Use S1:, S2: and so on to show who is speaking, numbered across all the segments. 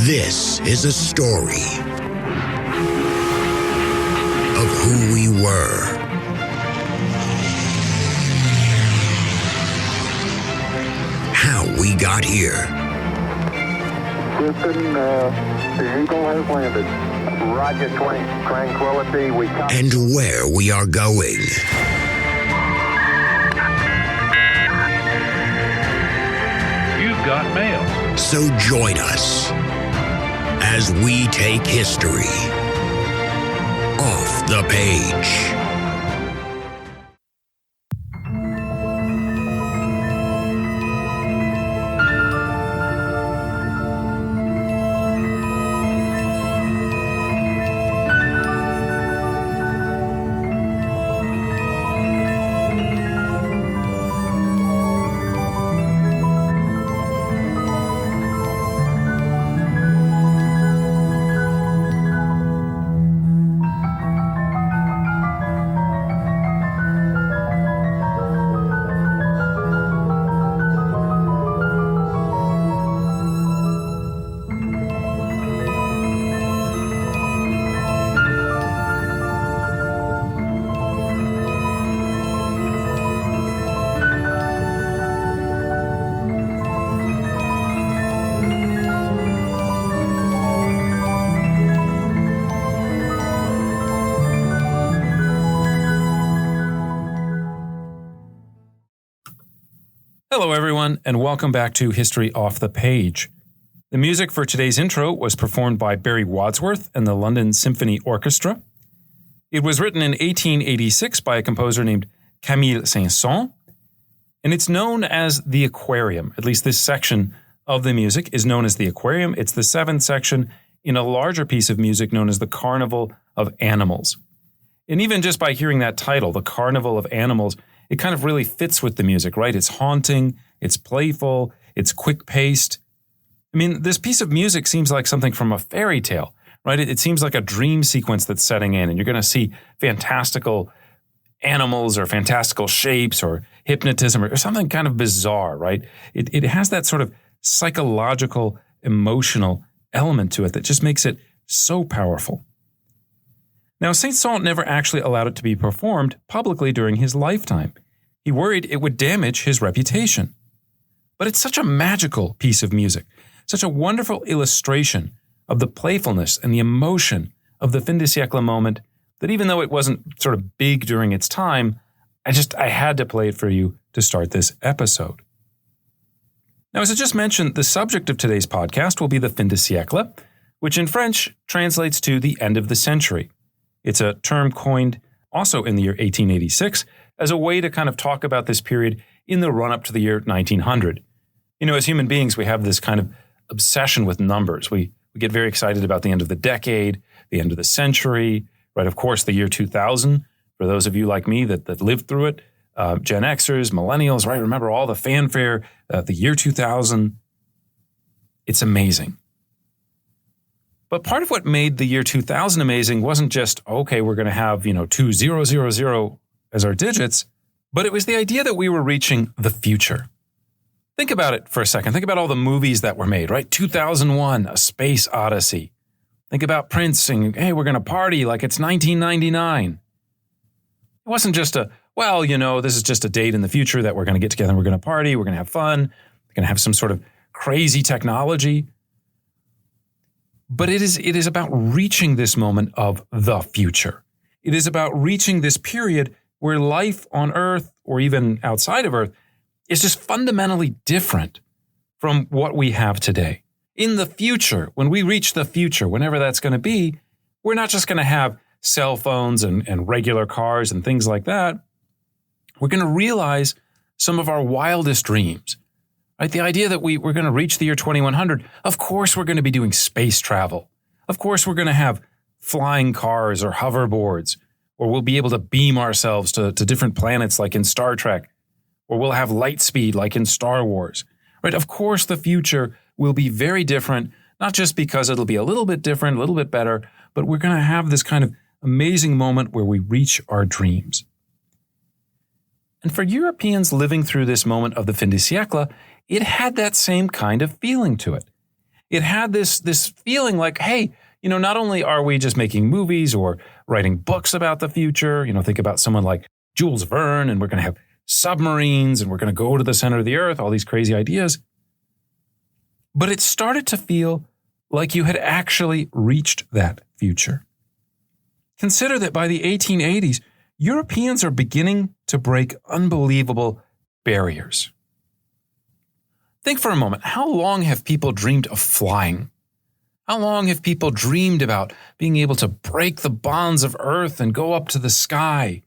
S1: This is a story of who we were, how we got here.
S2: Houston, the Eagle has landed. Roger, tranquility.
S1: And where we are going.
S3: You've got mail.
S1: So join us as we take history off the page.
S4: Hello, everyone, and welcome back to History Off the Page. The music for today's intro was performed by Barry Wadsworth and the London Symphony Orchestra. It was written in 1886 by a composer named Camille Saint-Saëns, and it's known as the Aquarium. At least this section of the music is known as the Aquarium. It's the seventh section in a larger piece of music known as the Carnival of Animals. And even just by hearing that title, the Carnival of Animals, it kind of really fits with the music, right? It's haunting, it's playful, it's quick-paced. I mean, this piece of music seems like something from a fairy tale, right? It seems like a dream sequence that's setting in, and you're going to see fantastical animals or fantastical shapes or hypnotism or something kind of bizarre, right? It has that sort of psychological, emotional element to it that just makes it so powerful. Now, Saint-Saëns never actually allowed it to be performed publicly during his lifetime. He worried it would damage his reputation. But it's such a magical piece of music, such a wonderful illustration of the playfulness and the emotion of the Fin-de-Siecle moment that even though it wasn't sort of big during its time, I had to play it for you to start this episode. Now, as I just mentioned, the subject of today's podcast will be the Fin-de-Siecle, which in French translates to the end of the century. It's a term coined also in the year 1886 as a way to kind of talk about this period in the run-up to the year 1900. You know, as human beings, we have this kind of obsession with numbers. We get very excited about the end of the decade, the end of the century, right? Of course, the year 2000, for those of you like me that lived through it, Gen Xers, millennials, right? Remember all the fanfare, the year 2000. It's amazing. But part of what made the year 2000 amazing wasn't just, okay, we're going to have, 2000 as our digits, but it was the idea that we were reaching the future. Think about it for a second. Think about all the movies that were made, right? 2001, A Space Odyssey. Think about Prince saying, hey, we're going to party like it's 1999. It wasn't just this is just a date in the future that we're going to get together and we're going to party, we're going to have fun, we're going to have some sort of crazy technology. But it is about reaching this moment of the future. It is about reaching this period where life on Earth, or even outside of Earth, is just fundamentally different from what we have today. In the future, when we reach the future, whenever that's going to be, we're not just going to have cell phones and regular cars and things like that. We're going to realize some of our wildest dreams. Right? The idea that we're going to reach the year 2100, of course we're going to be doing space travel. Of course we're going to have flying cars or hoverboards, or we'll be able to beam ourselves to different planets like in Star Trek, or we'll have light speed like in Star Wars. Right? Of course the future will be very different, not just because it'll be a little bit different, a little bit better, but we're going to have this kind of amazing moment where we reach our dreams. And for Europeans living through this moment of the Fin-de-Siecle, it had that same kind of feeling to it. it had this feeling like, hey, not only are we just making movies or writing books about the future, think about someone like Jules Verne, and we're going to have submarines and we're going to go to the center of the earth, all these crazy ideas. But it started to feel like you had actually reached that future. Consider that by the 1880s, Europeans are beginning to break unbelievable barriers. Think for a moment, how long have people dreamed of flying? How long have people dreamed about being able to break the bonds of Earth and go up to the sky?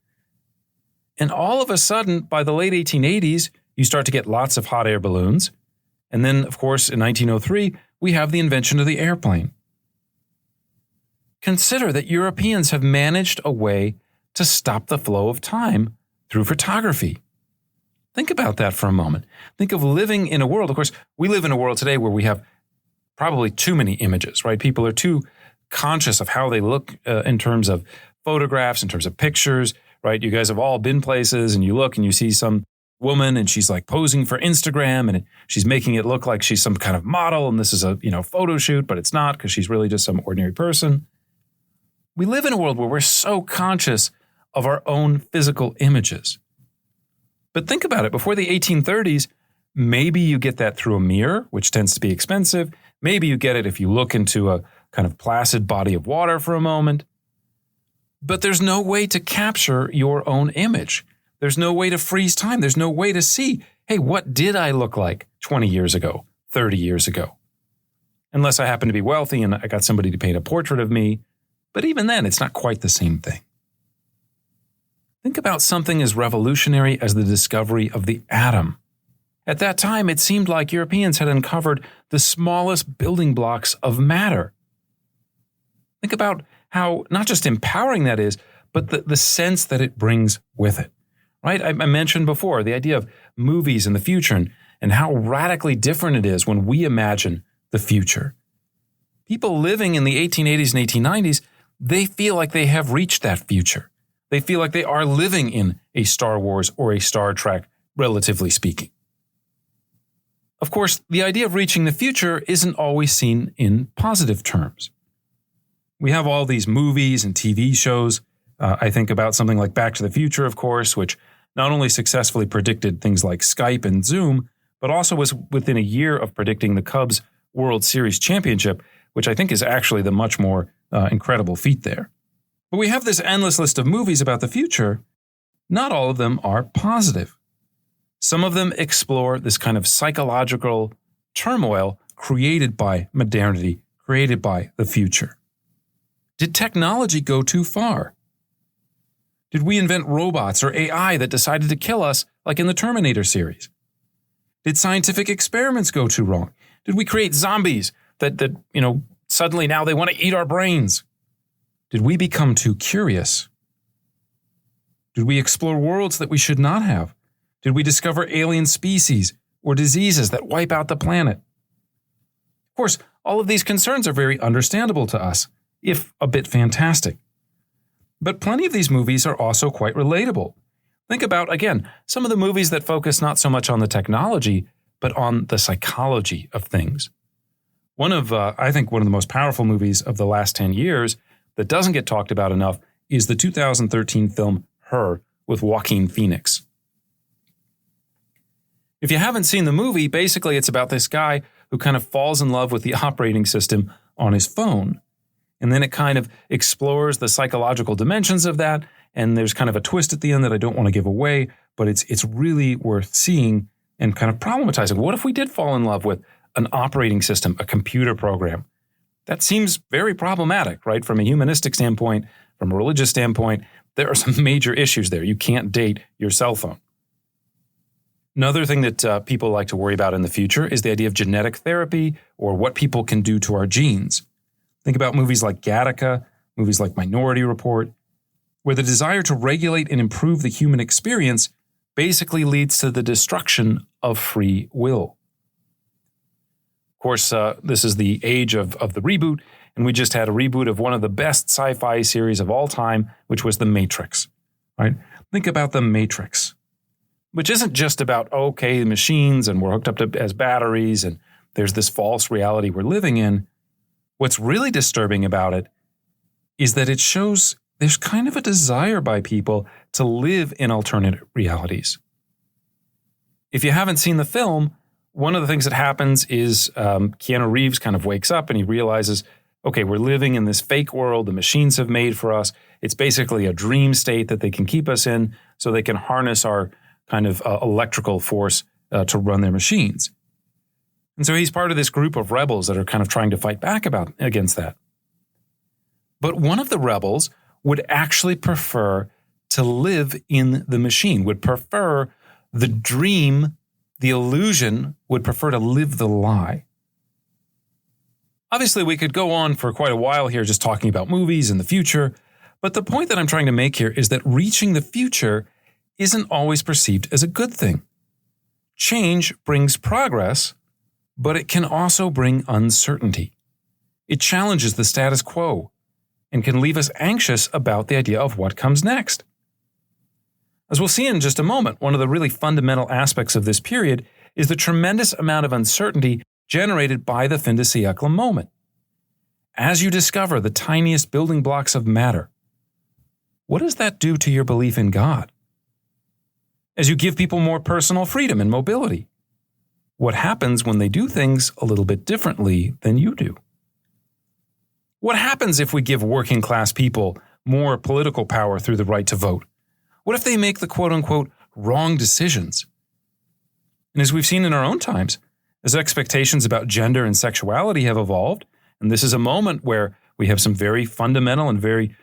S4: And all of a sudden, by the late 1880s, you start to get lots of hot air balloons. And then, of course, in 1903, we have the invention of the airplane. Consider that Europeans have managed a way to stop the flow of time through photography. Think about that for a moment. Think of living in a world. Of course, we live in a world today where we have probably too many images, right? People are too conscious of how they look in terms of photographs, in terms of pictures, right? You guys have all been places and you look and you see some woman and she's like posing for Instagram and she's making it look like she's some kind of model and this is a photo shoot, but it's not because she's really just some ordinary person. We live in a world where we're so conscious of our own physical images. But think about it. Before the 1830s, maybe you get that through a mirror, which tends to be expensive. Maybe you get it if you look into a kind of placid body of water for a moment. But there's no way to capture your own image. There's no way to freeze time. There's no way to see, hey, what did I look like 20 years ago, 30 years ago? Unless I happen to be wealthy and I got somebody to paint a portrait of me. But even then, it's not quite the same thing. Think about something as revolutionary as the discovery of the atom. At that time, it seemed like Europeans had uncovered the smallest building blocks of matter. Think about how not just empowering that is, but the sense that it brings with it, right? I mentioned before the idea of movies in the future and how radically different it is when we imagine the future. People living in the 1880s and 1890s, they feel like they have reached that future. They feel like they are living in a Star Wars or a Star Trek, relatively speaking. Of course, the idea of reaching the future isn't always seen in positive terms. We have all these movies and TV shows. I think about something like Back to the Future, of course, which not only successfully predicted things like Skype and Zoom, but also was within a year of predicting the Cubs World Series championship, which I think is actually the much more incredible feat there. But we have this endless list of movies about the future. Not all of them are positive. Some of them explore this kind of psychological turmoil created by modernity, created by the future. Did technology go too far? Did we invent robots or AI that decided to kill us, like in the Terminator series? Did scientific experiments go too wrong? Did we create zombies that suddenly now they want to eat our brains? Did we become too curious? Did we explore worlds that we should not have? Did we discover alien species or diseases that wipe out the planet? Of course, all of these concerns are very understandable to us, if a bit fantastic. But plenty of these movies are also quite relatable. Think about, again, some of the movies that focus not so much on the technology, but on the psychology of things. I think one of the most powerful movies of the last 10 years that doesn't get talked about enough is the 2013 film Her with Joaquin Phoenix. If you haven't seen the movie, basically it's about this guy who kind of falls in love with the operating system on his phone. And then it kind of explores the psychological dimensions of that. And there's kind of a twist at the end that I don't want to give away, but it's really worth seeing and kind of problematizing. What if we did fall in love with an operating system, a computer program? That seems very problematic, right? From a humanistic standpoint, from a religious standpoint, there are some major issues there. You can't date your cell phone. Another thing that people like to worry about in the future is the idea of genetic therapy or what people can do to our genes. Think about movies like Gattaca, movies like Minority Report, where the desire to regulate and improve the human experience basically leads to the destruction of free will. Of course, this is the age of the reboot, and we just had a reboot of one of the best sci-fi series of all time, which was The Matrix. Right? Think about The Matrix, which isn't just about, machines and we're hooked up as batteries and there's this false reality we're living in. What's really disturbing about it is that it shows there's kind of a desire by people to live in alternate realities. If you haven't seen the film, one of the things that happens is Keanu Reeves kind of wakes up and he realizes, okay, we're living in this fake world the machines have made for us. It's basically a dream state that they can keep us in so they can harness our kind of electrical force to run their machines. And so he's part of this group of rebels that are kind of trying to fight back against that. But one of the rebels would actually prefer to live in the machine, would prefer the dream, the illusion, would prefer to live the lie. Obviously, we could go on for quite a while here just talking about movies and the future, but the point that I'm trying to make here is that reaching the future isn't always perceived as a good thing. Change brings progress, but it can also bring uncertainty. It challenges the status quo and can leave us anxious about the idea of what comes next. As we'll see in just a moment, one of the really fundamental aspects of this period is the tremendous amount of uncertainty generated by the Fin-de-Siecle moment. As you discover the tiniest building blocks of matter, what does that do to your belief in God? As you give people more personal freedom and mobility, what happens when they do things a little bit differently than you do? What happens if we give working class people more political power through the right to vote? What if they make the quote-unquote wrong decisions? And as we've seen in our own times, as expectations about gender and sexuality have evolved, and this is a moment where we have some very fundamental and very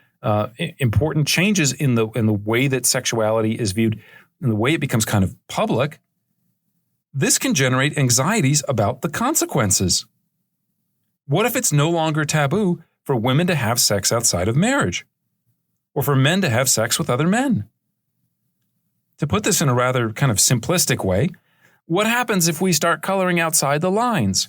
S4: important changes in the way that sexuality is viewed, and the way it becomes kind of public, this can generate anxieties about the consequences. What if it's no longer taboo for women to have sex outside of marriage? Or for men to have sex with other men? To put this in a rather kind of simplistic way, what happens if we start coloring outside the lines?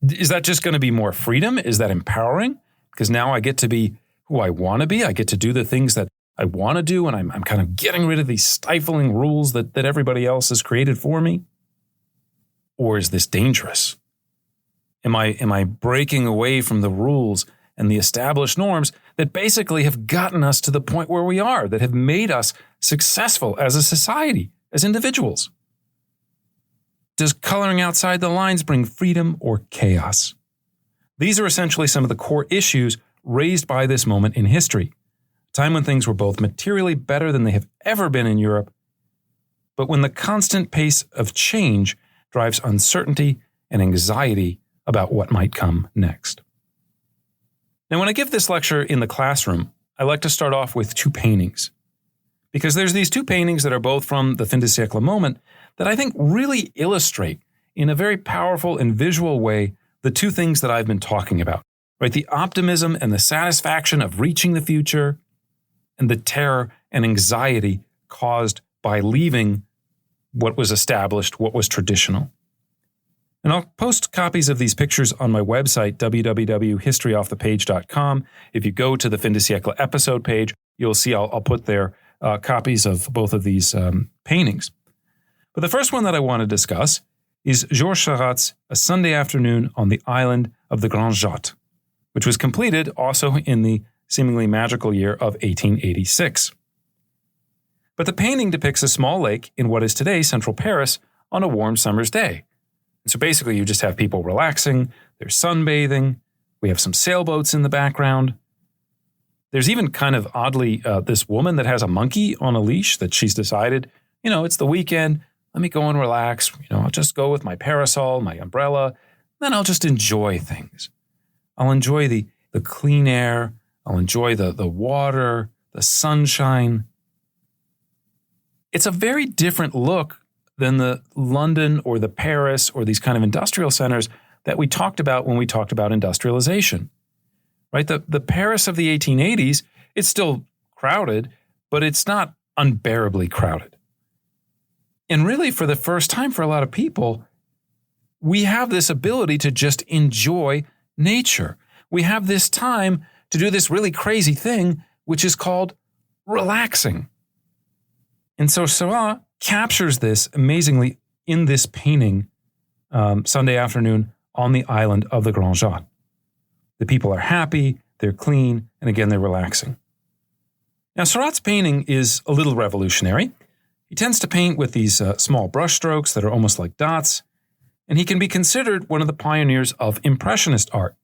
S4: Is that just going to be more freedom? Is that empowering? Because now I get to be who I want to be. I get to do the things that I want to do, and I'm kind of getting rid of these stifling rules that everybody else has created for me. Or is this dangerous? Am I breaking away from the rules and the established norms that basically have gotten us to the point where we are, that have made us successful as a society, as individuals? Does coloring outside the lines bring freedom or chaos? These are essentially some of the core issues raised by this moment in history, a time when things were both materially better than they have ever been in Europe, but when the constant pace of change drives uncertainty and anxiety about what might come next. Now, when I give this lecture in the classroom, I like to start off with two paintings, because there's these two paintings that are both from the Fin-de-Siecle moment that I think really illustrate in a very powerful and visual way the two things that I've been talking about, right? The optimism and the satisfaction of reaching the future, and the terror and anxiety caused by leaving what was established, what was traditional. And I'll post copies of these pictures on my website, www.historyoffthepage.com. If you go to the Fin-de-Siecle episode page, you'll see I'll put there copies of both of these paintings. But the first one that I want to discuss is Georges Seurat's A Sunday Afternoon on the Island of the Grand Jatte, which was completed also in the seemingly magical year of 1886. But the painting depicts a small lake in what is today central Paris on a warm summer's day. And so basically you just have people relaxing, they're sunbathing, we have some sailboats in the background. There's even kind of oddly this woman that has a monkey on a leash that she's decided, it's the weekend, let me go and relax, I'll just go with my parasol, my umbrella, then I'll just enjoy things. I'll enjoy the clean air, I'll enjoy the water, the sunshine. It's a very different look than the London or the Paris or these kind of industrial centers that we talked about when we talked about industrialization, right? The Paris of the 1880s, it's still crowded, but it's not unbearably crowded. And really, for the first time for a lot of people, we have this ability to just enjoy nature. We have this time to do this really crazy thing, which is called relaxing. And so Seurat captures this amazingly in this painting Sunday afternoon on the island of the Grand Jatte. The people are happy, they're clean, and again, they're relaxing. Now, Seurat's painting is a little revolutionary. He tends to paint with these small brush strokes that are almost like dots, and he can be considered one of the pioneers of Impressionist art.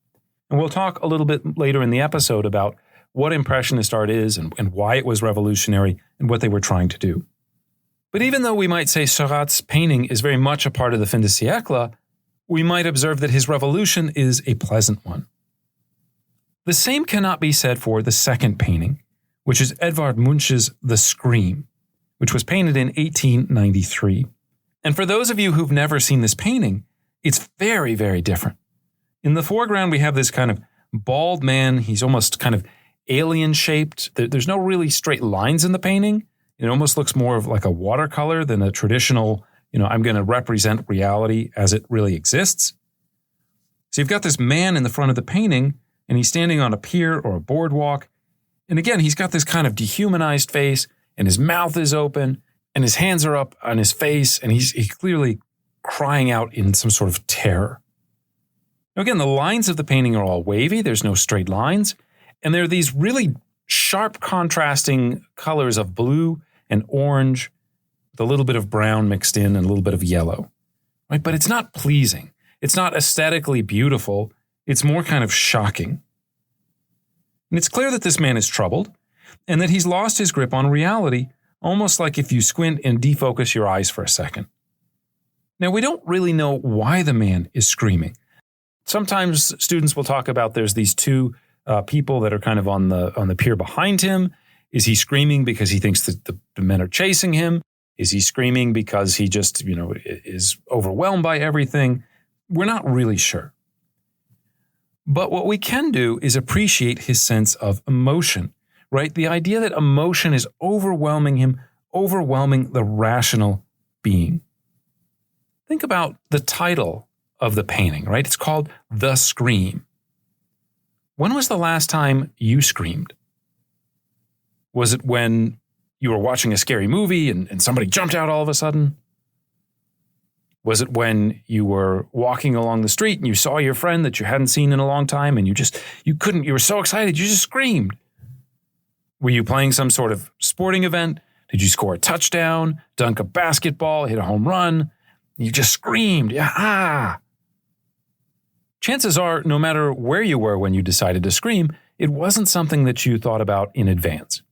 S4: And we'll talk a little bit later in the episode about what Impressionist art is and why it was revolutionary and what they were trying to do. But even though we might say Seurat's painting is very much a part of the Fin-de-Siecle, we might observe that his revolution is a pleasant one. The same cannot be said for the second painting, which is Edvard Munch's The Scream, which was painted in 1893. And for those of you who've never seen this painting, it's very, very different. In the foreground, we have this kind of bald man. He's almost kind of alien-shaped. There's no really straight lines in the painting. It almost looks more of like a watercolor than a traditional, I'm going to represent reality as it really exists. So you've got this man in the front of the painting, and he's standing on a pier or a boardwalk. And again, he's got this kind of dehumanized face, and his mouth is open, and his hands are up on his face, and he's clearly crying out in some sort of terror. Now again, the lines of the painting are all wavy. There's no straight lines. And there are these really sharp contrasting colors of blue and orange, with a little bit of brown mixed in and a little bit of yellow. Right? But it's not pleasing. It's not aesthetically beautiful. It's more kind of shocking. And it's clear that this man is troubled and that he's lost his grip on reality, almost like if you squint and defocus your eyes for a second. Now, we don't really know why the man is screaming. Sometimes students will talk about there's these two people that are kind of on the pier behind him. Is he screaming because he thinks that the men are chasing him? Is he screaming because he just, is overwhelmed by everything? We're not really sure. But what we can do is appreciate his sense of emotion, right? The idea that emotion is overwhelming him, overwhelming the rational being. Think about the title of the painting, right? It's called The Scream. When was the last time you screamed? Was it when you were watching a scary movie and somebody jumped out all of a sudden? Was it when you were walking along the street and you saw your friend that you hadn't seen in a long time and you were so excited, you just screamed? Were you playing some sort of sporting event? Did you score a touchdown, dunk a basketball, hit a home run? You just screamed, yeah. Chances are, no matter where you were when you decided to scream, it wasn't something that you thought about in advance.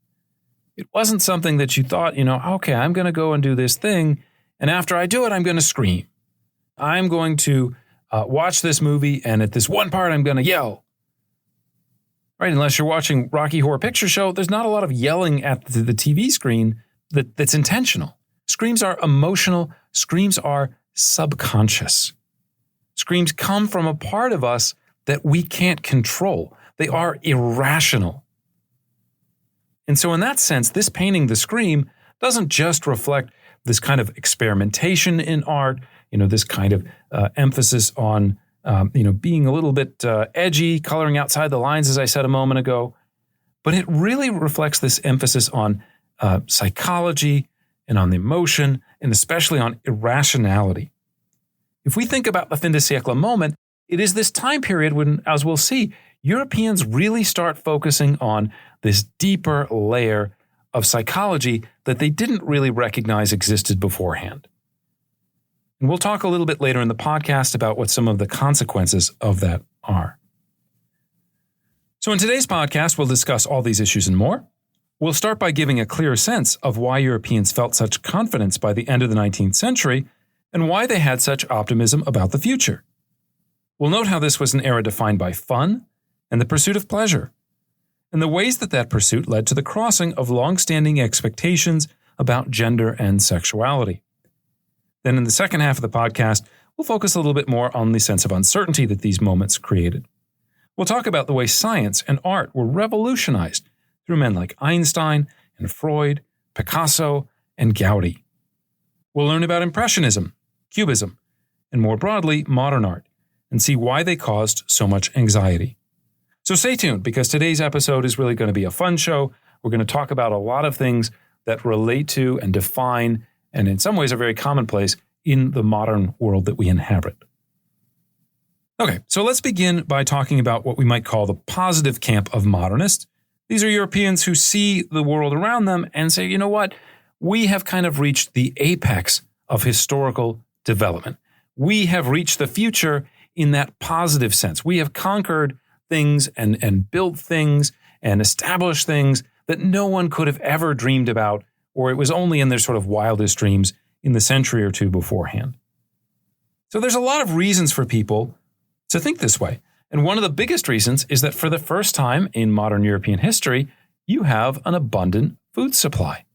S4: It wasn't something that you thought, okay, I'm going to go and do this thing, and after I do it, I'm going to scream. I'm going to watch this movie, and at this one part, I'm going to yell. Right? Unless you're watching Rocky Horror Picture Show, there's not a lot of yelling at the TV screen that's intentional. Screams are emotional. Screams are subconscious. Screams come from a part of us that we can't control. They are irrational. And so in that sense, this painting, The Scream, doesn't just reflect this kind of experimentation in art, this kind of emphasis on, being a little bit edgy, coloring outside the lines, as I said a moment ago. But it really reflects this emphasis on psychology and on the emotion, and especially on irrationality. If we think about the Fin-de-Siecle moment, it is this time period when, as we'll see, Europeans really start focusing on this deeper layer of psychology that they didn't really recognize existed beforehand. And we'll talk a little bit later in the podcast about what some of the consequences of that are. So in today's podcast, we'll discuss all these issues and more. We'll start by giving a clear sense of why Europeans felt such confidence by the end of the 19th century and why they had such optimism about the future. We'll note how this was an era defined by fun and the pursuit of pleasure, and the ways that pursuit led to the crossing of long-standing expectations about gender and sexuality. Then in the second half of the podcast, we'll focus a little bit more on the sense of uncertainty that these moments created. We'll talk about the way science and art were revolutionized through men like Einstein and Freud, Picasso, and Gaudi. We'll learn about Impressionism, Cubism, and more broadly, modern art, and see why they caused so much anxiety. So stay tuned, because today's episode is really going to be a fun show. We're going to talk about a lot of things that relate to and define, and in some ways are very commonplace in the modern world that we inhabit. Okay, so let's begin by talking about what we might call the positive camp of modernists. These are Europeans who see the world around them and say, you know what? We have kind of reached the apex of historical development. We have reached the future in that positive sense. We have conquered things and built things and established things that no one could have ever dreamed about, or it was only in their sort of wildest dreams in the century or two beforehand. So there's a lot of reasons for people to think this way. And one of the biggest reasons is that for the first time in modern European history, you have an abundant food supply.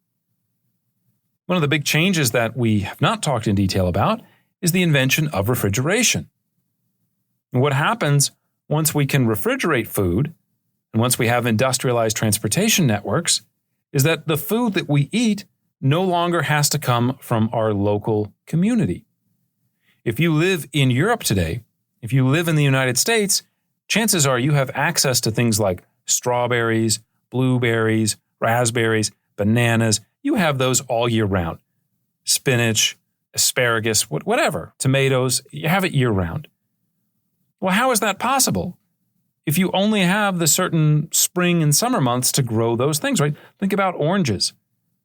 S4: One of the big changes that we have not talked in detail about is the invention of refrigeration. And what happens once we can refrigerate food, and once we have industrialized transportation networks, is that the food that we eat no longer has to come from our local community. If you live in Europe today, if you live in the United States, chances are you have access to things like strawberries, blueberries, raspberries, bananas. You have those all year round. Spinach, asparagus, whatever, tomatoes, you have it year round. Well, how is that possible? If you only have the certain spring and summer months to grow those things, right? Think about oranges.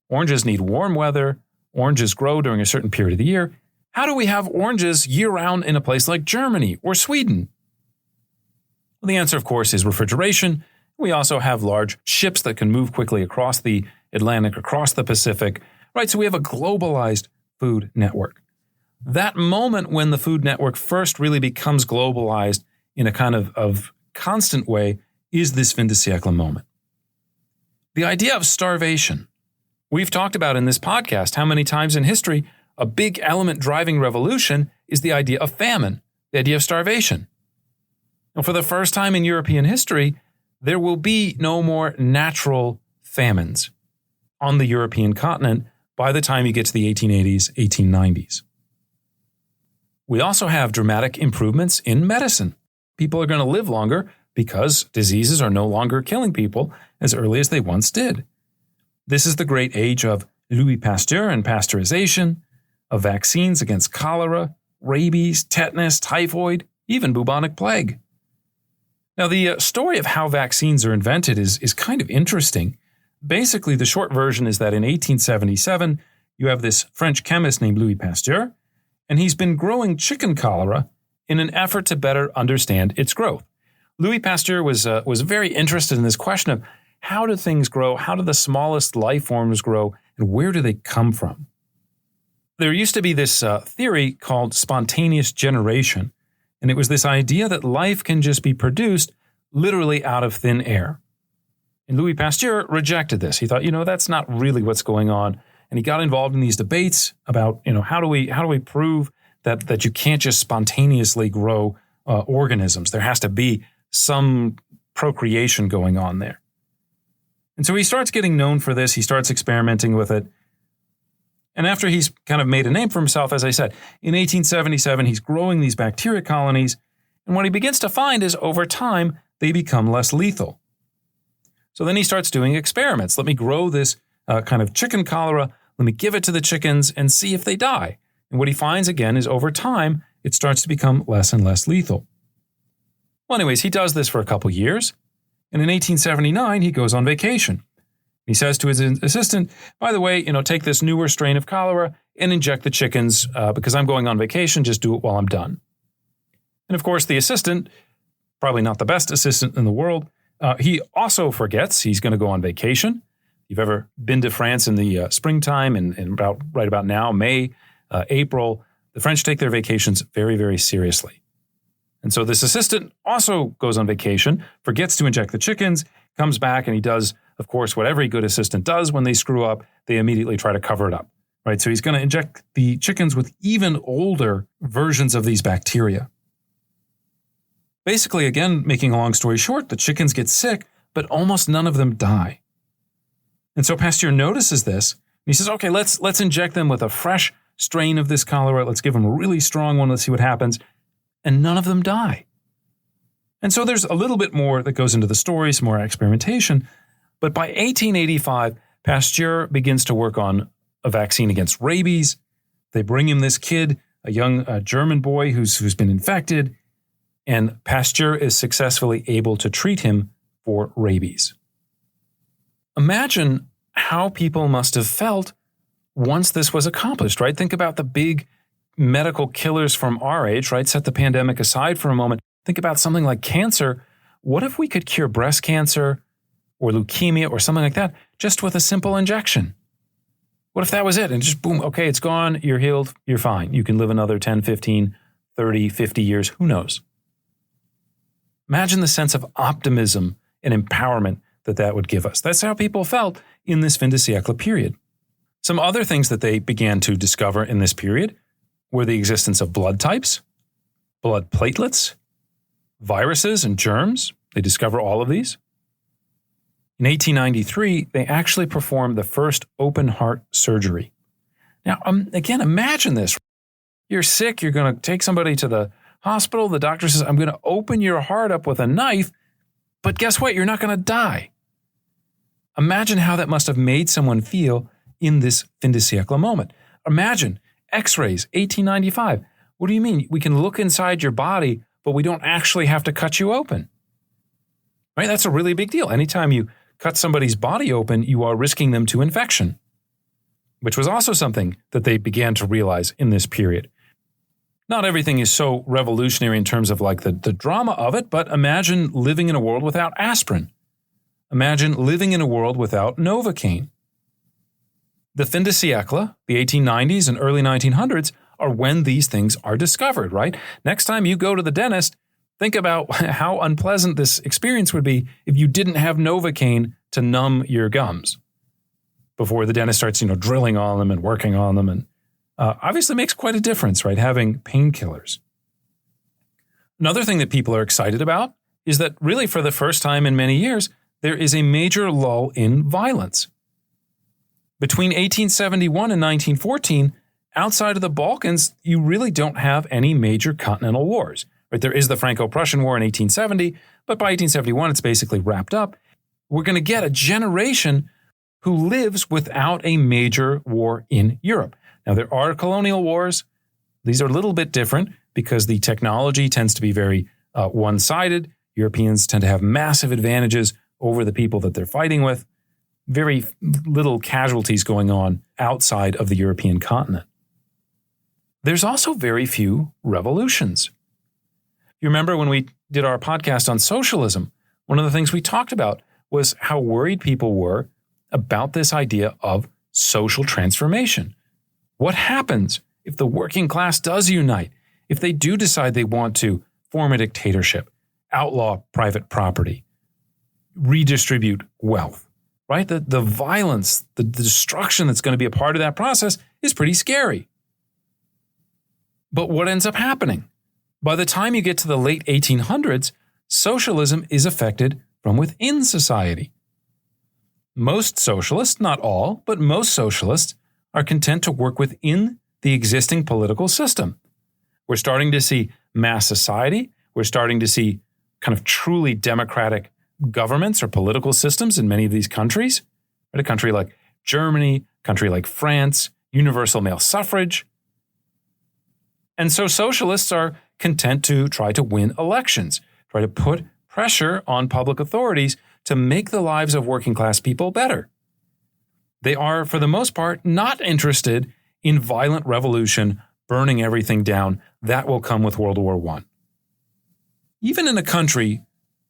S4: Oranges need warm weather. Oranges grow during a certain period of the year. How do we have oranges year-round in a place like Germany or Sweden? Well, the answer, of course, is refrigeration. We also have large ships that can move quickly across the Atlantic, across the Pacific, right? So we have a globalized food network. That moment when the food network first really becomes globalized in a kind of constant way is this Fin-de-Siecle moment. The idea of starvation. We've talked about in this podcast how many times in history a big element driving revolution is the idea of famine, the idea of starvation. And for the first time in European history, there will be no more natural famines on the European continent by the time you get to the 1880s, 1890s. We also have dramatic improvements in medicine. People are going to live longer because diseases are no longer killing people as early as they once did. This is the great age of Louis Pasteur and pasteurization, of vaccines against cholera, rabies, tetanus, typhoid, even bubonic plague. Now, the story of how vaccines are invented is kind of interesting. Basically, the short version is that in 1877, you have this French chemist named Louis Pasteur, and he's been growing chicken cholera in an effort to better understand its growth. Louis Pasteur was very interested in this question of how do things grow, how do the smallest life forms grow, and where do they come from? There used to be this theory called spontaneous generation, and it was this idea that life can just be produced literally out of thin air. And Louis Pasteur rejected this. He thought, that's not really what's going on. And he got involved in these debates about, how do we prove that you can't just spontaneously grow organisms? There has to be some procreation going on there. And so he starts getting known for this. He starts experimenting with it. And after he's kind of made a name for himself, as I said, in 1877, he's growing these bacteria colonies. And what he begins to find is over time, they become less lethal. So then he starts doing experiments. Let me grow this kind of chicken cholera. Let me give it to the chickens and see if they die. And what he finds again is over time, it starts to become less and less lethal. Well, anyways, he does this for a couple years. And in 1879, he goes on vacation. He says to his assistant, by the way, take this newer strain of cholera and inject the chickens because I'm going on vacation. Just do it while I'm done. And of course, the assistant, probably not the best assistant in the world, he also forgets he's going to go on vacation. If you've ever been to France in the springtime and right about now, May, April, the French take their vacations very, very seriously. And so this assistant also goes on vacation, forgets to inject the chickens, comes back, and he does, of course, what every good assistant does when they screw up. They immediately try to cover it up, right? So he's going to inject the chickens with even older versions of these bacteria. Basically, again, making a long story short, the chickens get sick, but almost none of them die. And so Pasteur notices this, and he says, okay, let's inject them with a fresh strain of this cholera. Let's give them a really strong one. Let's see what happens. And none of them die. And so there's a little bit more that goes into the story, some more experimentation. But by 1885, Pasteur begins to work on a vaccine against rabies. They bring him this kid, a young German boy who's been infected. and Pasteur is successfully able to treat him for rabies. Imagine how people must have felt once this was accomplished, right? Think about the big medical killers from our age, right? Set the pandemic aside for a moment. Think about something like cancer. What if we could cure breast cancer or leukemia or something like that just with a simple injection? What if that was it? And just boom, okay, it's gone, you're healed, you're fine. You can live another 10, 15, 30, 50 years, who knows? Imagine the sense of optimism and empowerment that would give us. That's how people felt in this Fin-de-Siecle period. Some other things that they began to discover in this period were the existence of blood types, blood platelets, viruses and germs. They discover all of these. In 1893, they actually performed the first open heart surgery. Now, again, imagine this. You're sick. You're going to take somebody to the hospital. The doctor says, I'm going to open your heart up with a knife. But guess what? You're not going to die. Imagine how that must have made someone feel in this Fin-de-Siecle moment. Imagine X-rays, 1895. What do you mean? We can look inside your body, but we don't actually have to cut you open. Right? That's a really big deal. Anytime you cut somebody's body open, you are risking them to infection, which was also something that they began to realize in this period. Not everything is so revolutionary in terms of like the drama of it, but imagine living in a world without aspirin. Imagine living in a world without Novocaine. The Fin-de-Siecle, the 1890s and early 1900s, are when these things are discovered, right? Next time you go to the dentist, think about how unpleasant this experience would be if you didn't have Novocaine to numb your gums before the dentist starts, drilling on them and working on them. And obviously makes quite a difference, right? Having painkillers. Another thing that people are excited about is that really for the first time in many years, there is a major lull in violence. Between 1871 and 1914, outside of the Balkans, you really don't have any major continental wars. Right? There is the Franco-Prussian War in 1870, but by 1871, it's basically wrapped up. We're going to get a generation who lives without a major war in Europe. Now, there are colonial wars. These are a little bit different because the technology tends to be very one-sided. Europeans tend to have massive advantages over the people that they're fighting with. Very little casualties going on outside of the European continent. There's also very few revolutions. You remember when we did our podcast on socialism, one of the things we talked about was how worried people were about this idea of social transformation. What happens if the working class does unite? If they do decide they want to form a dictatorship, outlaw private property, redistribute wealth, right? The violence, the destruction that's going to be a part of that process is pretty scary. But what ends up happening? By the time you get to the late 1800s, socialism is affected from within society. Most socialists, not all, but most socialists are content to work within the existing political system. We're starting to see mass society. We're starting to see kind of truly democratic governments or political systems in many of these countries. A country like Germany, a country like France, universal male suffrage. And so socialists are content to try to win elections, try to put pressure on public authorities to make the lives of working class people better. They are, for the most part, not interested in violent revolution, burning everything down. That will come with World War I. Even in a country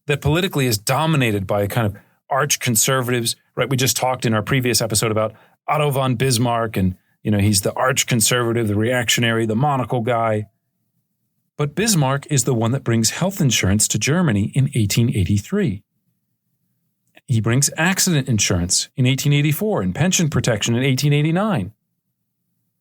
S4: that politically is dominated by kind of arch conservatives, right? We just talked in our previous episode about Otto von Bismarck, and he's the arch conservative, the reactionary, the monocle guy. But Bismarck is the one that brings health insurance to Germany in 1883. He brings accident insurance in 1884 and pension protection in 1889.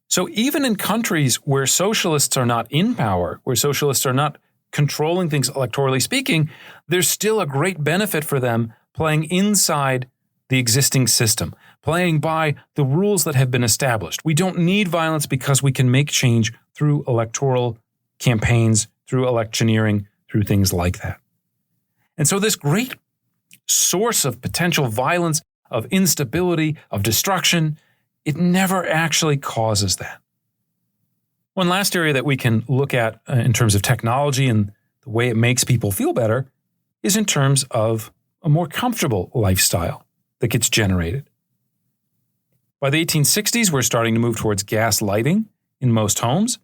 S4: So even in countries where socialists are not in power, where socialists are not controlling things electorally speaking, there's still a great benefit for them playing inside the existing system, playing by the rules that have been established. We don't need violence because we can make change through electoral campaigns, through electioneering, through things like that. And so this great source of potential violence, of instability, of destruction, it never actually causes that. One last area that we can look at in terms of technology and the way it makes people feel better, is in terms of a more comfortable lifestyle that gets generated. By the 1860s, we're starting to move towards gas lighting in most homes.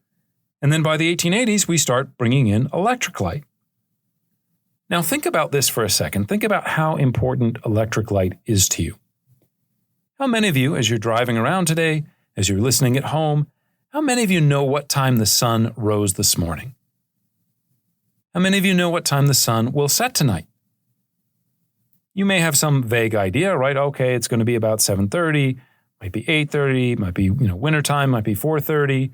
S4: And then by the 1880s, we start bringing in electric light. Now think about this for a second. Think about how important electric light is to you. How many of you, as you're driving around today, as you're listening at home, how many of you know what time the sun rose this morning? How many of you know what time the sun will set tonight? You may have some vague idea, right? Okay, it's going to be about 7:30, might be 8:30, might be, wintertime, might be 4:30.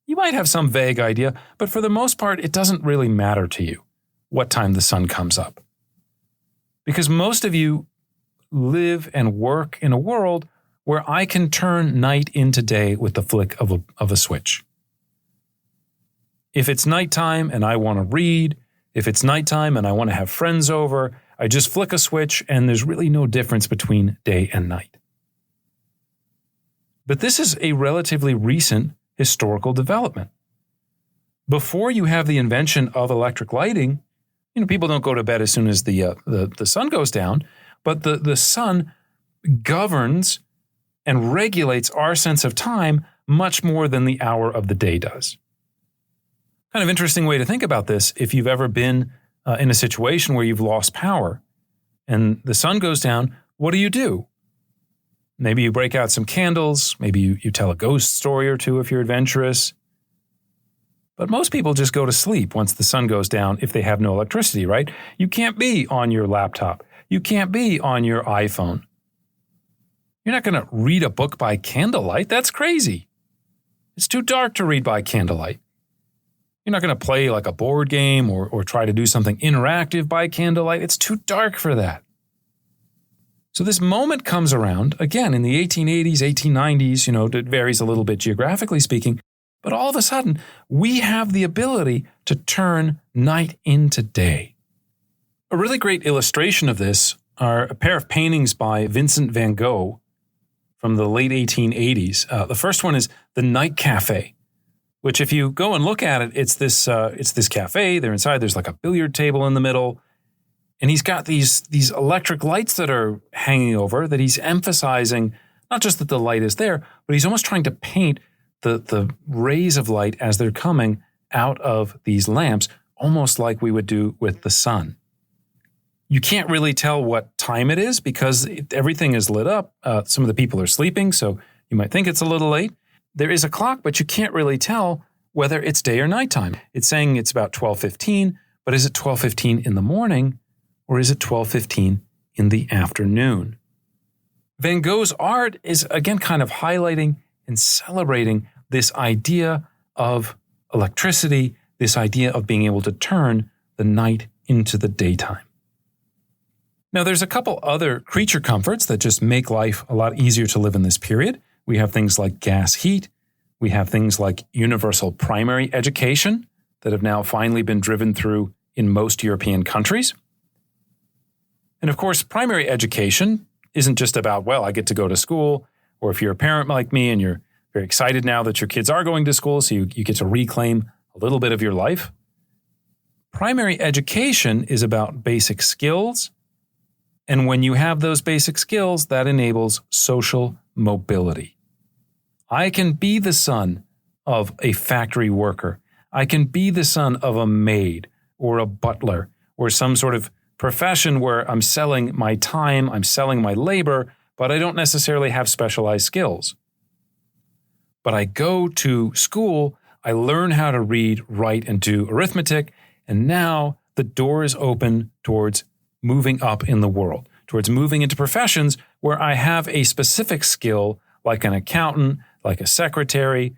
S4: You might have some vague idea, but for the most part, it doesn't really matter to you what time the sun comes up. Because most of you live and work in a world where I can turn night into day with the flick of a switch. If it's nighttime and I want to read, if it's nighttime and I want to have friends over, I just flick a switch and there's really no difference between day and night. But this is a relatively recent historical development. Before you have the invention of electric lighting, people don't go to bed as soon as the sun goes down, but the sun governs and regulates our sense of time much more than the hour of the day does. Kind of interesting way to think about this. If you've ever been in a situation where you've lost power and the sun goes down, what do? Maybe you break out some candles. Maybe you tell a ghost story or two if you're adventurous. But most people just go to sleep once the sun goes down if they have no electricity, right? You can't be on your laptop. You can't be on your iPhone. You're not going to read a book by candlelight. That's crazy. It's too dark to read by candlelight. You're not going to play like a board game or try to do something interactive by candlelight. It's too dark for that. So this moment comes around, again, in the 1880s, 1890s, it varies a little bit geographically speaking, but all of a sudden, we have the ability to turn night into day. A really great illustration of this are a pair of paintings by Vincent van Gogh from the late 1880s. The first one is The Night Cafe, which if you go and look at it, it's this cafe. They're inside. There's like a billiard table in the middle. And he's got these electric lights that are hanging over that he's emphasizing, not just that the light is there, but he's almost trying to paint the rays of light as they're coming out of these lamps, almost like we would do with the sun. You can't really tell what time it is because everything is lit up. Some of the people are sleeping, so you might think it's a little late. There is a clock, but you can't really tell whether it's day or nighttime. It's saying it's about 12:15, but is it 12:15 in the morning? Or is it 12:15 in the afternoon? Van Gogh's art is, again, kind of highlighting and celebrating this idea of electricity, this idea of being able to turn the night into the daytime. Now, there's a couple other creature comforts that just make life a lot easier to live in this period. We have things like gas heat. We have things like universal primary education that have now finally been driven through in most European countries. And of course, primary education isn't just about, I get to go to school, or if you're a parent like me and you're very excited now that your kids are going to school, so you get to reclaim a little bit of your life. Primary education is about basic skills. And when you have those basic skills, that enables social mobility. I can be the son of a factory worker. I can be the son of a maid or a butler or some sort of profession where I'm selling my time, I'm selling my labor, but I don't necessarily have specialized skills. But I go to school, I learn how to read, write, and do arithmetic, and now the door is open towards moving up in the world, towards moving into professions where I have a specific skill, like an accountant, like a secretary.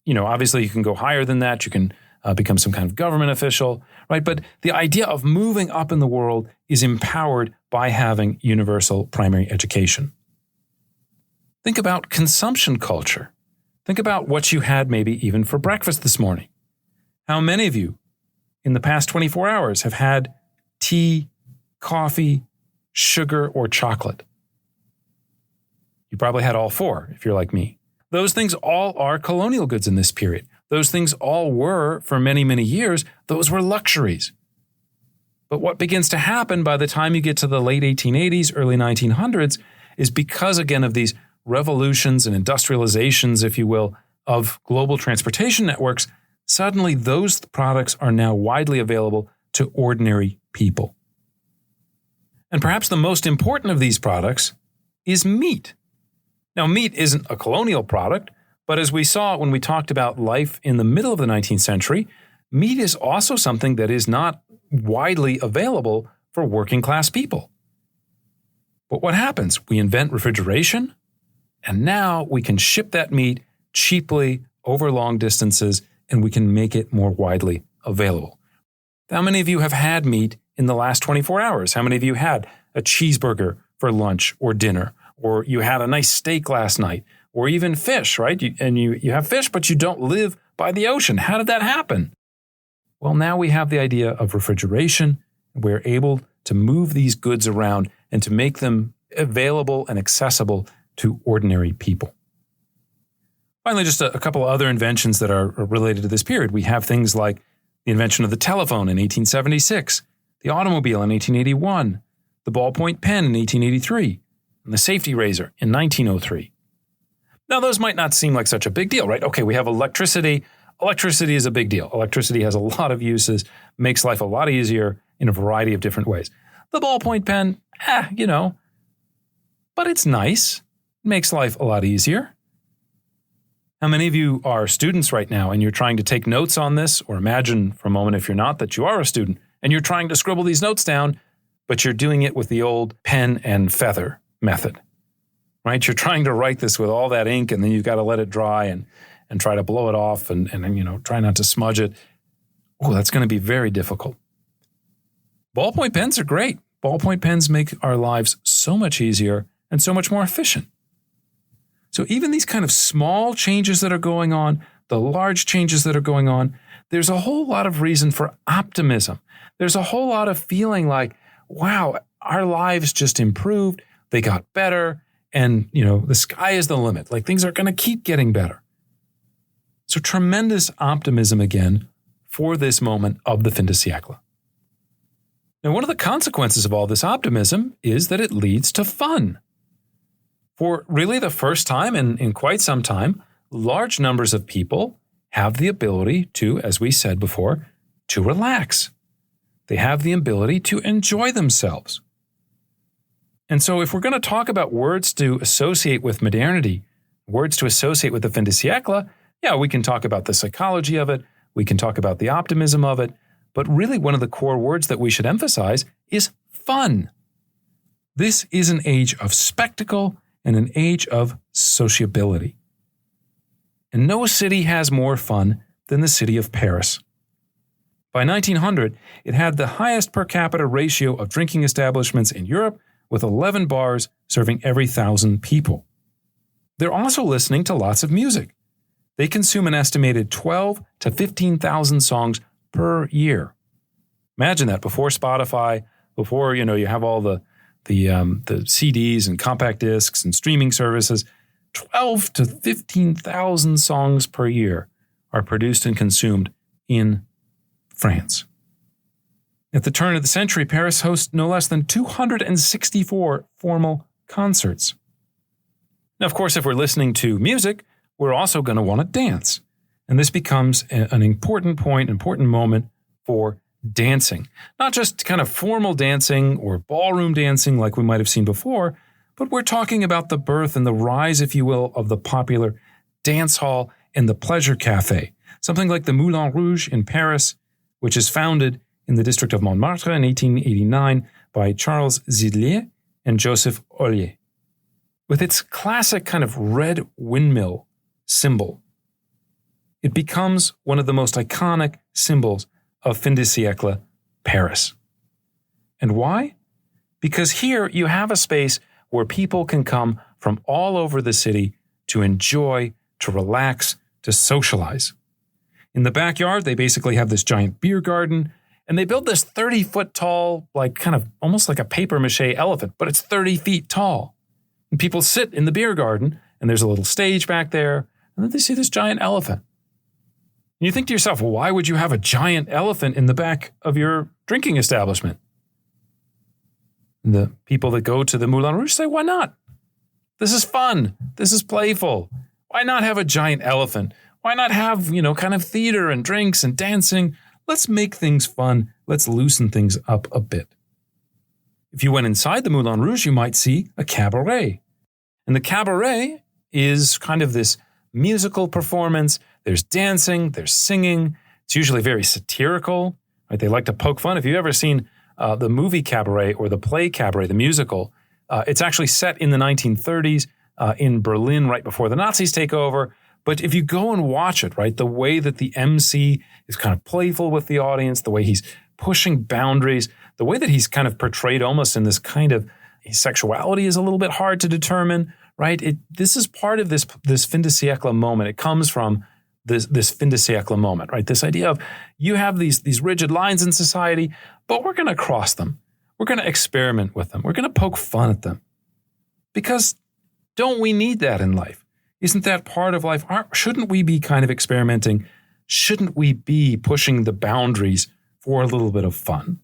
S4: Obviously you can go higher than that. You can become some kind of government official, right? But the idea of moving up in the world is empowered by having universal primary education. Think about consumption culture. Think about what you had maybe even for breakfast this morning. How many of you in the past 24 hours have had tea, coffee, sugar, or chocolate? You probably had all four if you're like me. Those things all are colonial goods in this period. Those things all were, for many, many years, those were luxuries. But what begins to happen by the time you get to the late 1880s, early 1900s, is because, again, of these revolutions and industrializations, if you will, of global transportation networks, suddenly those products are now widely available to ordinary people. And perhaps the most important of these products is meat. Now, meat isn't a colonial product, but as we saw when we talked about life in the middle of the 19th century, meat is also something that is not widely available for working class people. But what happens? We invent refrigeration, and now we can ship that meat cheaply over long distances, and we can make it more widely available. How many of you have had meat in the last 24 hours? How many of you had a cheeseburger for lunch or dinner? Or you had a nice steak last night? Or even fish, right? You have fish, but you don't live by the ocean. How did that happen? Well, now we have the idea of refrigeration. We're able to move these goods around and to make them available and accessible to ordinary people. Finally, just a couple of other inventions that are related to this period. We have things like the invention of the telephone in 1876, the automobile in 1881, the ballpoint pen in 1883, and the safety razor in 1903. Now, those might not seem like such a big deal, right? Okay, we have electricity. Electricity is a big deal. Electricity has a lot of uses, makes life a lot easier in a variety of different ways. The ballpoint pen, but it's nice. It makes life a lot easier. How many of you are students right now and you're trying to take notes on this? Or imagine for a moment, if you're not, that you are a student and you're trying to scribble these notes down, but you're doing it with the old pen and feather method, right? You're trying to write this with all that ink and then you've got to let it dry and try to blow it off and try not to smudge it. Oh, that's going to be very difficult. Ballpoint pens are great. Ballpoint pens make our lives so much easier and so much more efficient. So even these kind of small changes that are going on, the large changes that are going on, there's a whole lot of reason for optimism. There's a whole lot of feeling like, wow, our lives just improved. They got better. And, the sky is the limit. Like things are going to keep getting better. So tremendous optimism again for this moment of the Fin-de-Siecle. Now, one of the consequences of all this optimism is that it leads to fun. For really the first time in quite some time, large numbers of people have the ability to, as we said before, to relax. They have the ability to enjoy themselves. And so if we're going to talk about words to associate with modernity, words to associate with the Fin-de-Siecle, we can talk about the psychology of it, we can talk about the optimism of it, but really one of the core words that we should emphasize is fun. This is an age of spectacle and an age of sociability. And no city has more fun than the city of Paris. By 1900, it had the highest per capita ratio of drinking establishments in Europe, with 11 bars serving every 1,000 people. They're also listening to lots of music. They consume an estimated 12 to 15,000 songs per year. Imagine that before Spotify, before you have all the CDs and compact discs and streaming services. 12 to 15,000 songs per year are produced and consumed in France. At the turn of the century, Paris hosts no less than 264 formal concerts. Now, of course, if we're listening to music, we're also going to want to dance. And this becomes an important point, important moment for dancing. Not just kind of formal dancing or ballroom dancing like we might have seen before, but we're talking about the birth and the rise, if you will, of the popular dance hall and the pleasure cafe. Something like the Moulin Rouge in Paris, which is founded in the district of Montmartre in 1889 by Charles Zidlier and Joseph Ollier. With its classic kind of red windmill symbol, it becomes one of the most iconic symbols of Fin-de-Siecle Paris. And why? Because here you have a space where people can come from all over the city to enjoy, to relax, to socialize. In the backyard, they basically have this giant beer garden, and they build this 30-foot tall, like kind of almost like a papier-mâché elephant, but it's 30 feet tall. And people sit in the beer garden, and there's a little stage back there, and then they see this giant elephant. And you think to yourself, well, why would you have a giant elephant in the back of your drinking establishment? And the people that go to the Moulin Rouge say, why not? This is fun. This is playful. Why not have a giant elephant? Why not have, kind of theater and drinks and dancing? Let's make things fun. Let's loosen things up a bit. If you went inside the Moulin Rouge, you might see a cabaret. And the cabaret is kind of this musical performance. There's dancing, there's singing. It's usually very satirical. Right? They like to poke fun. If you've ever seen the movie Cabaret or the play Cabaret, the musical, it's actually set in the 1930s in Berlin right before the Nazis take over. But if you go and watch it, right, the way that the MC is kind of playful with the audience, the way he's pushing boundaries, the way that he's kind of portrayed almost in this kind of his sexuality is a little bit hard to determine, right? This is part of this Fin-de-Siecle moment. It comes from this Fin-de-Siecle moment, right? This idea of you have these rigid lines in society, but we're going to cross them. We're going to experiment with them. We're going to poke fun at them. Because don't we need that in life? Isn't that part of life? Shouldn't we be kind of experimenting? Shouldn't we be pushing the boundaries for a little bit of fun?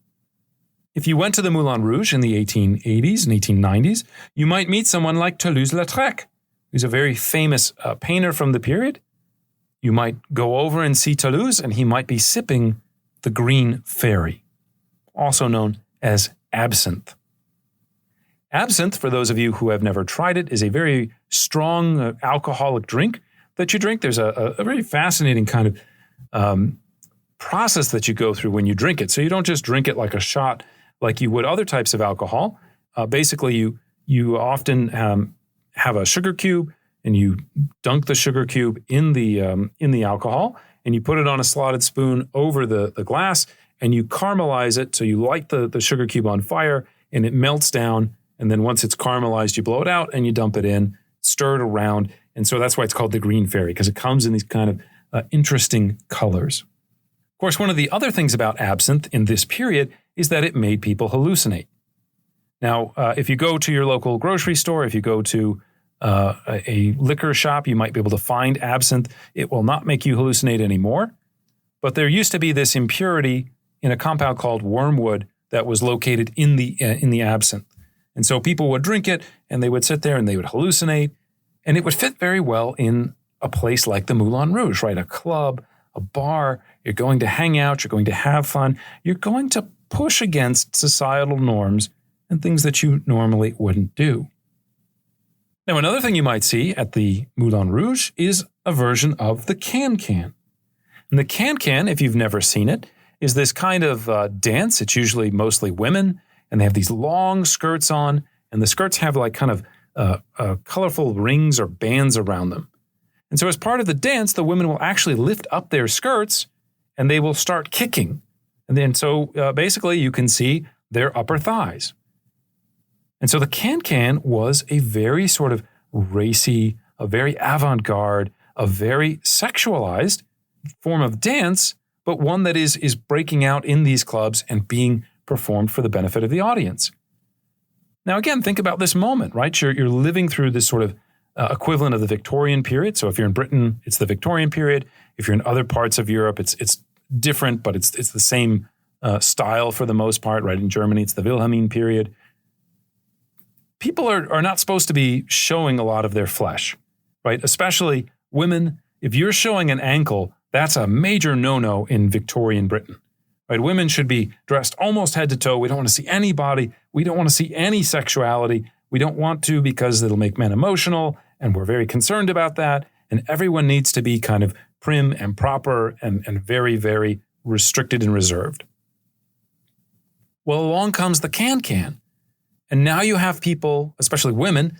S4: If you went to the Moulin Rouge in the 1880s and 1890s, you might meet someone like Toulouse-Lautrec, who's a very famous painter from the period. You might go over and see Toulouse, and he might be sipping the green fairy, also known as absinthe. Absinthe, for those of you who have never tried it, is a very strong alcoholic drink that you drink. There's a very fascinating kind of process that you go through when you drink it. So you don't just drink it like a shot like you would other types of alcohol. Basically, you often have a sugar cube, and you dunk the sugar cube in the alcohol, and you put it on a slotted spoon over the glass, and you caramelize it. So you light the sugar cube on fire, and it melts down. And then once it's caramelized, you blow it out and you dump it in, stir it around. And so that's why it's called the green fairy, because it comes in these kind of interesting colors. Of course, one of the other things about absinthe in this period is that it made people hallucinate. Now, if you go to your local grocery store, if you go to a liquor shop, you might be able to find absinthe. It will not make you hallucinate anymore. But there used to be this impurity in a compound called wormwood that was located in the absinthe. And so people would drink it, and they would sit there and they would hallucinate. And it would fit very well in a place like the Moulin Rouge, right? A club, a bar. You're going to hang out. You're going to have fun. You're going to push against societal norms and things that you normally wouldn't do. Now, another thing you might see at the Moulin Rouge is a version of the can-can. And the can-can, if you've never seen it, is this kind of dance. It's usually mostly women, and they have these long skirts on, and the skirts have like kind of colorful rings or bands around them. And so as part of the dance, the women will actually lift up their skirts, and they will start kicking. And then so basically you can see their upper thighs. And so the can-can was a very sort of racy, a very avant-garde, a very sexualized form of dance, but one that is breaking out in these clubs and being performed for the benefit of the audience. Now, again, think about this moment, right? You're living through this sort of equivalent of the Victorian period. So if you're in Britain, it's the Victorian period. If you're in other parts of Europe, it's different, but it's the same style for the most part, right? In Germany, it's the Wilhelmine period. People are not supposed to be showing a lot of their flesh, right? Especially women. If you're showing an ankle, that's a major no-no in Victorian Britain, right? Women should be dressed almost head to toe. We don't want to see any body. We don't want to see any sexuality. We don't want to because it'll make men emotional, and we're very concerned about that. And everyone needs to be kind of prim and proper and very, very restricted and reserved. Well, along comes the can-can. And now you have people, especially women,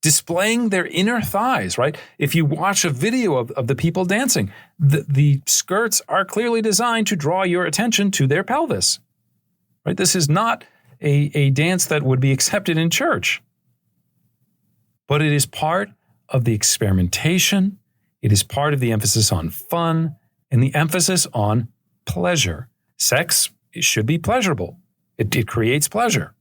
S4: displaying their inner thighs, right? If you watch a video of the people dancing, the skirts are clearly designed to draw your attention to their pelvis, right? This is not a dance that would be accepted in church. But it is part of the experimentation. It is part of the emphasis on fun and the emphasis on pleasure. Sex should be pleasurable. It creates pleasure.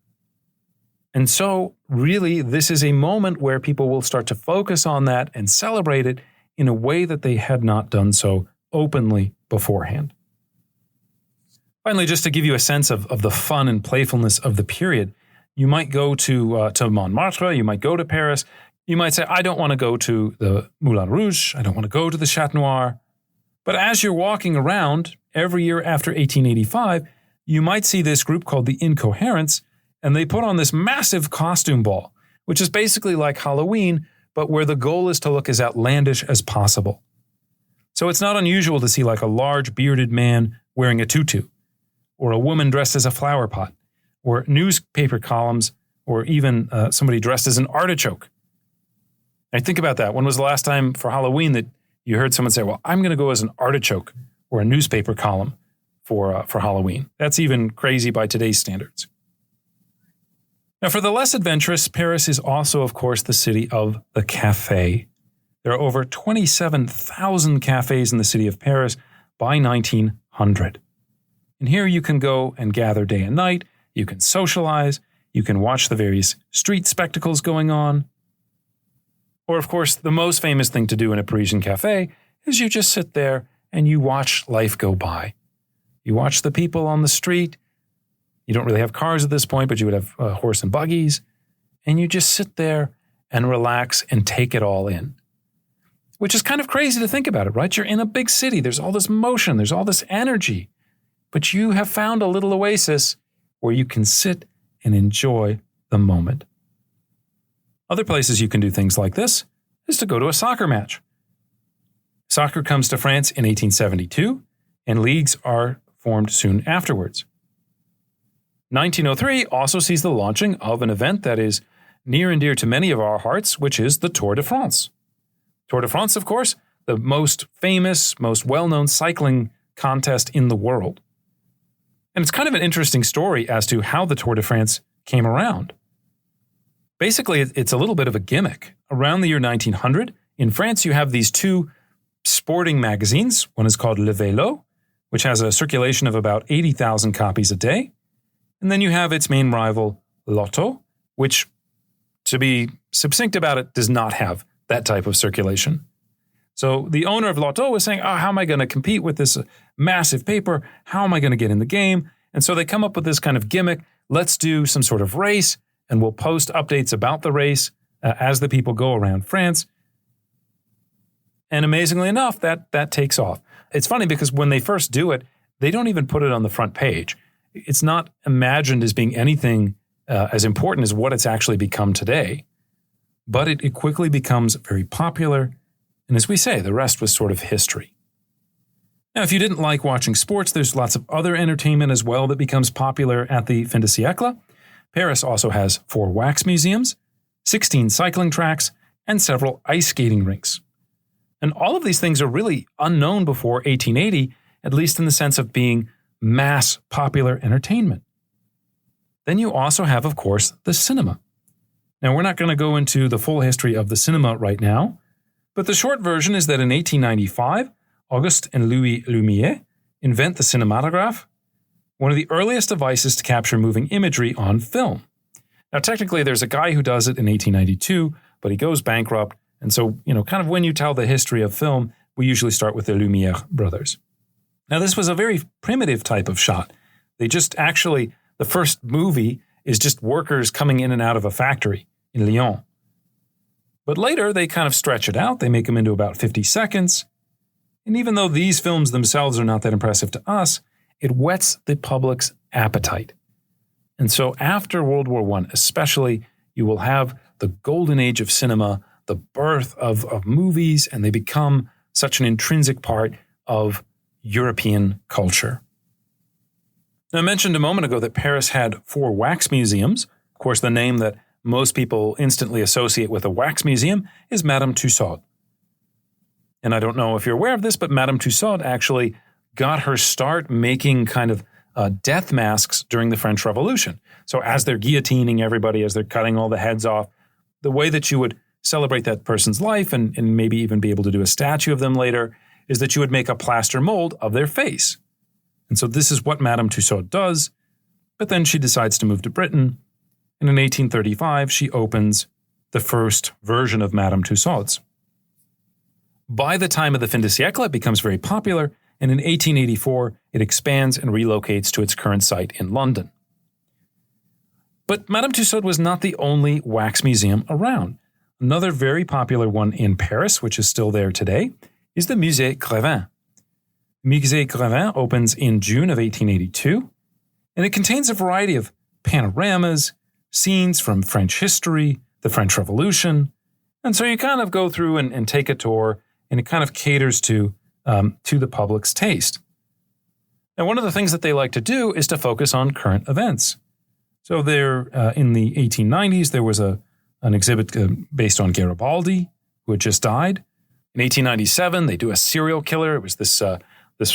S4: And so, really, this is a moment where people will start to focus on that and celebrate it in a way that they had not done so openly beforehand. Finally, just to give you a sense of the fun and playfulness of the period, you might go to Montmartre, you might go to Paris, you might say, I don't want to go to the Moulin Rouge, I don't want to go to the Chat Noir. But as you're walking around every year after 1885, you might see this group called the Incoherents, and they put on this massive costume ball, which is basically like Halloween, but where the goal is to look as outlandish as possible. So it's not unusual to see like a large bearded man wearing a tutu, or a woman dressed as a flower pot, or newspaper columns, or even somebody dressed as an artichoke. Now think about that. When was the last time for Halloween that you heard someone say, well, I'm going to go as an artichoke or a newspaper column for Halloween? That's even crazy by today's standards. Now, for the less adventurous, Paris is also, of course, the city of the café. There are over 27,000 cafes in the city of Paris by 1900. And here you can go and gather day and night, you can socialize, you can watch the various street spectacles going on. Or, of course, the most famous thing to do in a Parisian cafe is you just sit there and you watch life go by. You watch the people on the street. You don't really have cars at this point, but you would have horse and buggies. And you just sit there and relax and take it all in. Which is kind of crazy to think about it, right? You're in a big city. There's all this motion. There's all this energy. But you have found a little oasis where you can sit and enjoy the moment. Other places you can do things like this is to go to a soccer match. Soccer comes to France in 1872, and leagues are formed soon afterwards. 1903 also sees the launching of an event that is near and dear to many of our hearts, which is the Tour de France. Tour de France, of course, the most famous, most well-known cycling contest in the world. And it's kind of an interesting story as to how the Tour de France came around. Basically, it's a little bit of a gimmick. Around the year 1900, in France, you have these two sporting magazines. One is called Le Vélo, which has a circulation of about 80,000 copies a day. And then you have its main rival, Lotto, which, to be succinct about it, does not have that type of circulation. So the owner of Lotto was saying, how am I going to compete with this massive paper? How am I going to get in the game? And so they come up with this kind of gimmick. Let's do some sort of race, and we'll post updates about the race as the people go around France. And amazingly enough, that takes off. It's funny because when they first do it, they don't even put it on the front page. It's not imagined as being anything as important as what it's actually become today. But it quickly becomes very popular. And as we say, the rest was sort of history. Now, if you didn't like watching sports, there's lots of other entertainment as well that becomes popular at the Fin-de-Siecle. Paris also has 4 wax museums, 16 cycling tracks, and several ice skating rinks. And all of these things are really unknown before 1880, at least in the sense of being mass popular entertainment. Then you also have, of course, the cinema. Now, we're not going to go into the full history of the cinema right now, but the short version is that in 1895, Auguste and Louis Lumière invent the cinematograph, one of the earliest devices to capture moving imagery on film. Now, technically, there's a guy who does it in 1892, but he goes bankrupt. And so, kind of when you tell the history of film, we usually start with the Lumière brothers. Now, this was a very primitive type of shot. They just actually, the first movie is just workers coming in and out of a factory in Lyon. But later, they kind of stretch it out. They make them into about 50 seconds. And even though these films themselves are not that impressive to us, it whets the public's appetite. And so after World War I, especially, you will have the golden age of cinema, the birth of movies, and they become such an intrinsic part of European culture. Now, I mentioned a moment ago that Paris had 4 wax museums. Of course, the name that most people instantly associate with a wax museum is Madame Tussaud. And I don't know if you're aware of this, but Madame Tussaud actually got her start making kind of death masks during the French Revolution. So as they're guillotining everybody, as they're cutting all the heads off, the way that you would celebrate that person's life and maybe even be able to do a statue of them later is that you would make a plaster mold of their face. And so this is what Madame Tussaud does. But then she decides to move to Britain. And in 1835, she opens the first version of Madame Tussauds. By the time of the Fin-de-Siecle, it becomes very popular, and in 1884, it expands and relocates to its current site in London. But Madame Tussauds was not the only wax museum around. Another very popular one in Paris, which is still there today, is the Musée Grévin. Musée Grévin opens in June of 1882, and it contains a variety of panoramas, scenes from French history, the French Revolution, and so you kind of go through and take a tour, and it kind of caters to the public's taste. Now, one of the things that they like to do is to focus on current events. So there, in the 1890s, there was an exhibit based on Garibaldi, who had just died. In 1897, they do a serial killer. It was this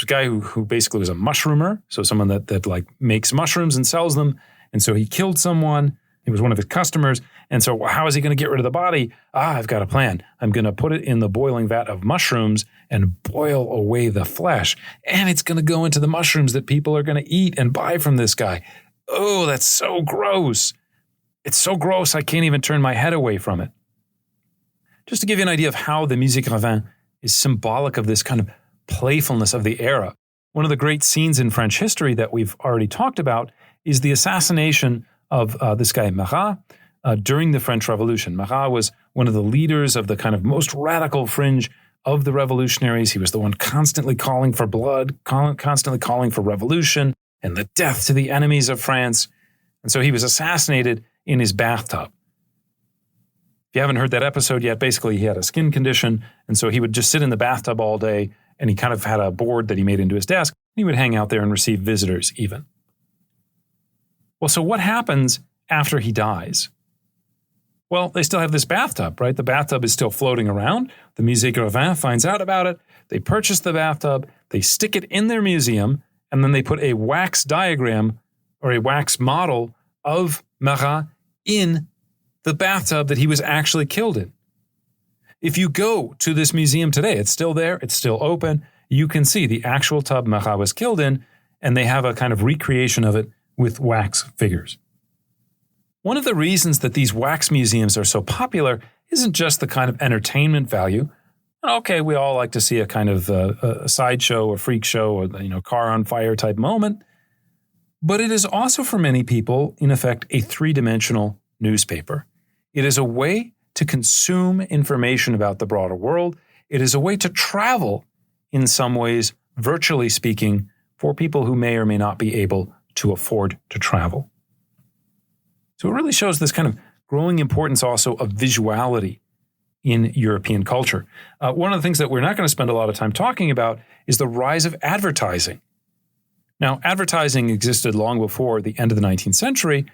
S4: guy who basically was a mushroomer, so someone that like makes mushrooms and sells them. And so he killed someone. It was one of his customers. And so how is he going to get rid of the body? I've got a plan. I'm going to put it in the boiling vat of mushrooms and boil away the flesh. And it's going to go into the mushrooms that people are going to eat and buy from this guy. Oh, that's so gross. It's so gross, I can't even turn my head away from it. Just to give you an idea of how the Musée Grévin is symbolic of this kind of playfulness of the era. One of the great scenes in French history that we've already talked about is the assassination of this guy Marat during the French Revolution. Marat was one of the leaders of the kind of most radical fringe of the revolutionaries. He was the one constantly calling for blood, constantly calling for revolution and the death to the enemies of France. And so he was assassinated in his bathtub. If you haven't heard that episode yet, basically he had a skin condition, and so he would just sit in the bathtub all day, and he kind of had a board that he made into his desk, and he would hang out there and receive visitors even. Well, so what happens after he dies? Well, they still have this bathtub, right? The bathtub is still floating around. The Musée Grévin finds out about it. They purchase the bathtub, they stick it in their museum, and then they put a wax diagram or a wax model of Marat in the bathtub that he was actually killed in. If you go to this museum today, it's still there, it's still open. You can see the actual tub Marat was killed in, and they have a kind of recreation of it with wax figures. One of the reasons that these wax museums are so popular isn't just the kind of entertainment value. Okay, we all like to see a kind of a sideshow, a freak show, or car on fire type moment. But it is also for many people, in effect, a three-dimensional newspaper. It is a way to consume information about the broader world. It is a way to travel, in some ways, virtually speaking, for people who may or may not be able to afford to travel. So it really shows this kind of growing importance also of visuality in European culture. One of the things that we're not going to spend a lot of time talking about is the rise of advertising. Now, advertising existed long before the end of the 19th century,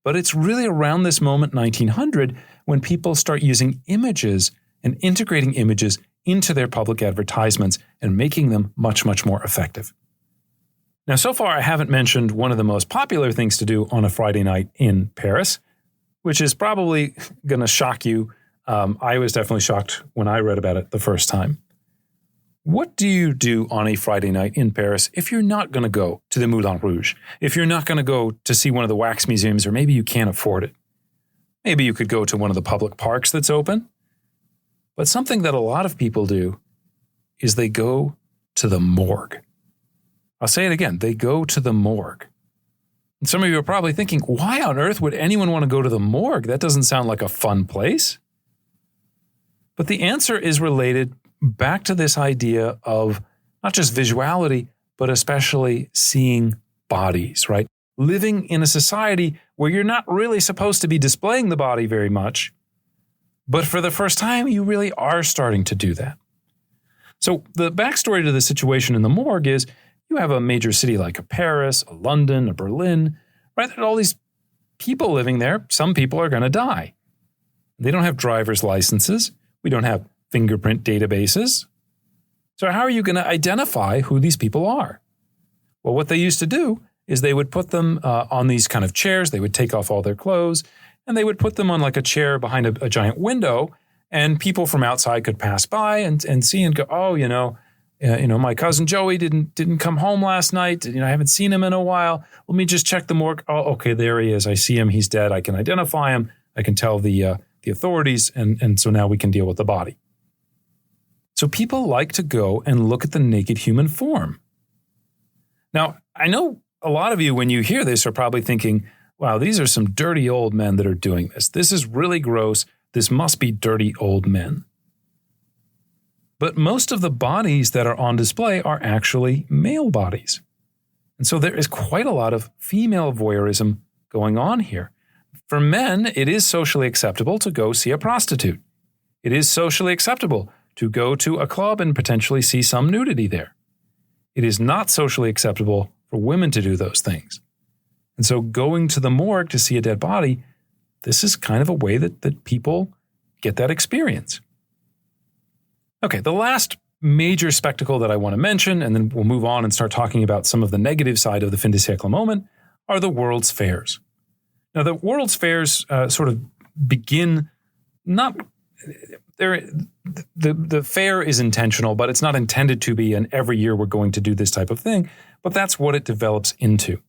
S4: but it's really around this moment, 1900, when people start using images and integrating images into their public advertisements and making them much, much more effective. Now, so far, I haven't mentioned one of the most popular things to do on a Friday night in Paris, which is probably going to shock you. I was definitely shocked when I read about it the first time. What do you do on a Friday night in Paris if you're not going to go to the Moulin Rouge? If you're not going to go to see one of the wax museums, or maybe you can't afford it? Maybe you could go to one of the public parks that's open. But something that a lot of people do is they go to the morgue. I'll say it again, they go to the morgue. And some of you are probably thinking, why on earth would anyone want to go to the morgue? That doesn't sound like a fun place. But the answer is related back to this idea of not just visuality, but especially seeing bodies, right? Living in a society where you're not really supposed to be displaying the body very much, but for the first time, you really are starting to do that. So the backstory to the situation in the morgue is you have a major city like a Paris, a London, a Berlin, right? There are all these people living there. Some people are going to die. They don't have driver's licenses. We don't have fingerprint databases. So how are you going to identify who these people are? Well, what they used to do is they would put them on these kind of chairs. They would take off all their clothes, and they would put them on like a chair behind a giant window, and people from outside could pass by and see and go, oh, my cousin Joey didn't come home last night. I haven't seen him in a while. Let me just check the morgue. Oh, okay, there he is. I see him. He's dead. I can identify him. I can tell the authorities, and so now we can deal with the body. So people like to go and look at the naked human form. Now, I know a lot of you, when you hear this, are probably thinking, wow, these are some dirty old men that are doing this. This is really gross. This must be dirty old men. But most of the bodies that are on display are actually male bodies. And so there is quite a lot of female voyeurism going on here. For men, it is socially acceptable to go see a prostitute. It is socially acceptable to go to a club and potentially see some nudity there. It is not socially acceptable for women to do those things. And so going to the morgue to see a dead body, this is kind of a way that people get that experience. Okay, the last major spectacle that I want to mention, and then we'll move on and start talking about some of the negative side of the Fin-de-Siecle moment, are the World's Fairs. Now, the World's Fairs sort of begin not... The fair is intentional, but it's not intended to be, and every year we're going to do this type of thing, but that's what it develops into.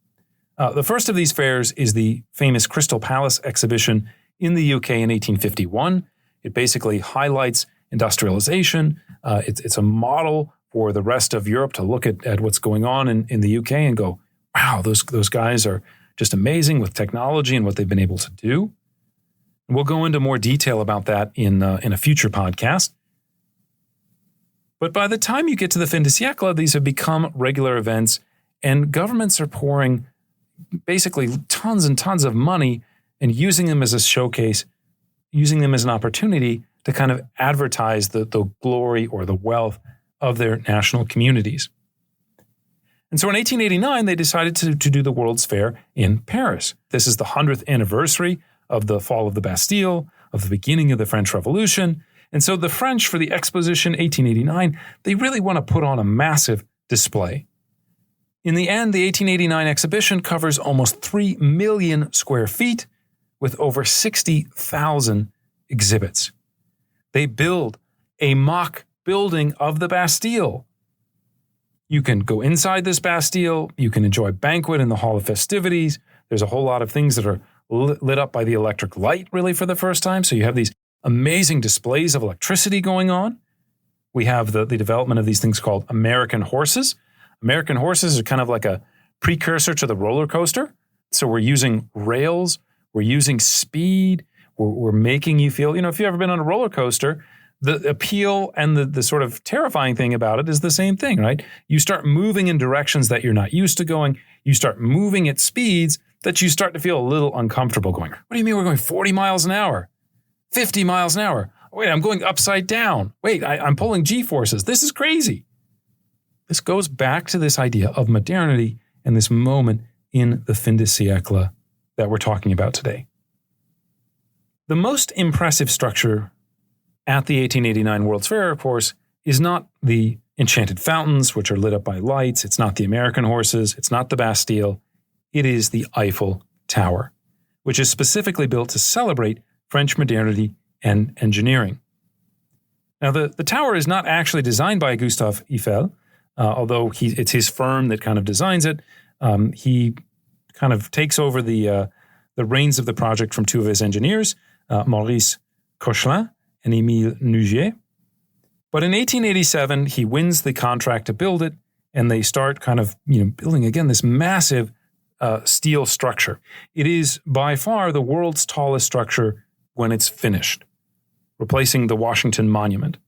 S4: The first of these fairs is the famous Crystal Palace exhibition in the UK in 1851. It basically highlights industrialization. It's a model for the rest of Europe to look at what's going on in the UK and go, wow, those guys are just amazing with technology and what they've been able to do. We'll go into more detail about that in a future podcast. But by the time you get to the Fin-de-Siecle, these have become regular events, and governments are pouring basically tons and tons of money and using them as a showcase, using them as an opportunity to kind of advertise the glory or the wealth of their national communities. And so in 1889, they decided to do the World's Fair in Paris. This is the 100th anniversary of the fall of the Bastille, of the beginning of the French Revolution. And so the French, for the Exposition 1889, they really want to put on a massive display. In the end, the 1889 exhibition covers almost 3 million square feet with over 60,000 exhibits. They build a mock building of the Bastille. You can go inside this Bastille. You can enjoy a banquet in the Hall of Festivities. There's a whole lot of things that are lit up by the electric light, really, for the first time. So you have these amazing displays of electricity going on. We have the development of these things called American horses. American horses are kind of like a precursor to the roller coaster. So we're using rails, we're using speed, we're making you feel, if you've ever been on a roller coaster, the appeal and the sort of terrifying thing about it is the same thing, right? You start moving in directions that you're not used to going. You start moving at speeds that you start to feel a little uncomfortable going. What do you mean we're going 40 miles an hour? 50 miles an hour? Wait, I'm going upside down. Wait, I'm pulling G-forces. This is crazy. This goes back to this idea of modernity and this moment in the Fin-de-Siecle that we're talking about today. The most impressive structure at the 1889 World's Fair, of course, is not the enchanted fountains, which are lit up by lights. It's not the American horses. It's not the Bastille. It is the Eiffel Tower, which is specifically built to celebrate French modernity and engineering. Now, the tower is not actually designed by Gustave Eiffel, although it's his firm that kind of designs it. He kind of takes over the reins of the project from two of his engineers, Maurice Cochelin and Émile Nouguier. But in 1887, he wins the contract to build it, and they start kind of building, again, this massive steel structure. It is by far the world's tallest structure when it's finished, replacing the Washington Monument.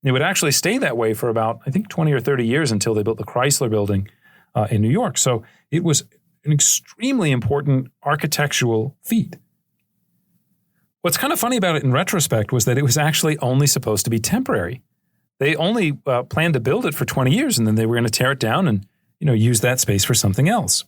S4: It would actually stay that way for about, 20 or 30 years until they built the Chrysler Building in New York. So it was an extremely important architectural feat. What's kind of funny about it in retrospect was that it was actually only supposed to be temporary. They only planned to build it for 20 years, and then they were going to tear it down and use that space for something else.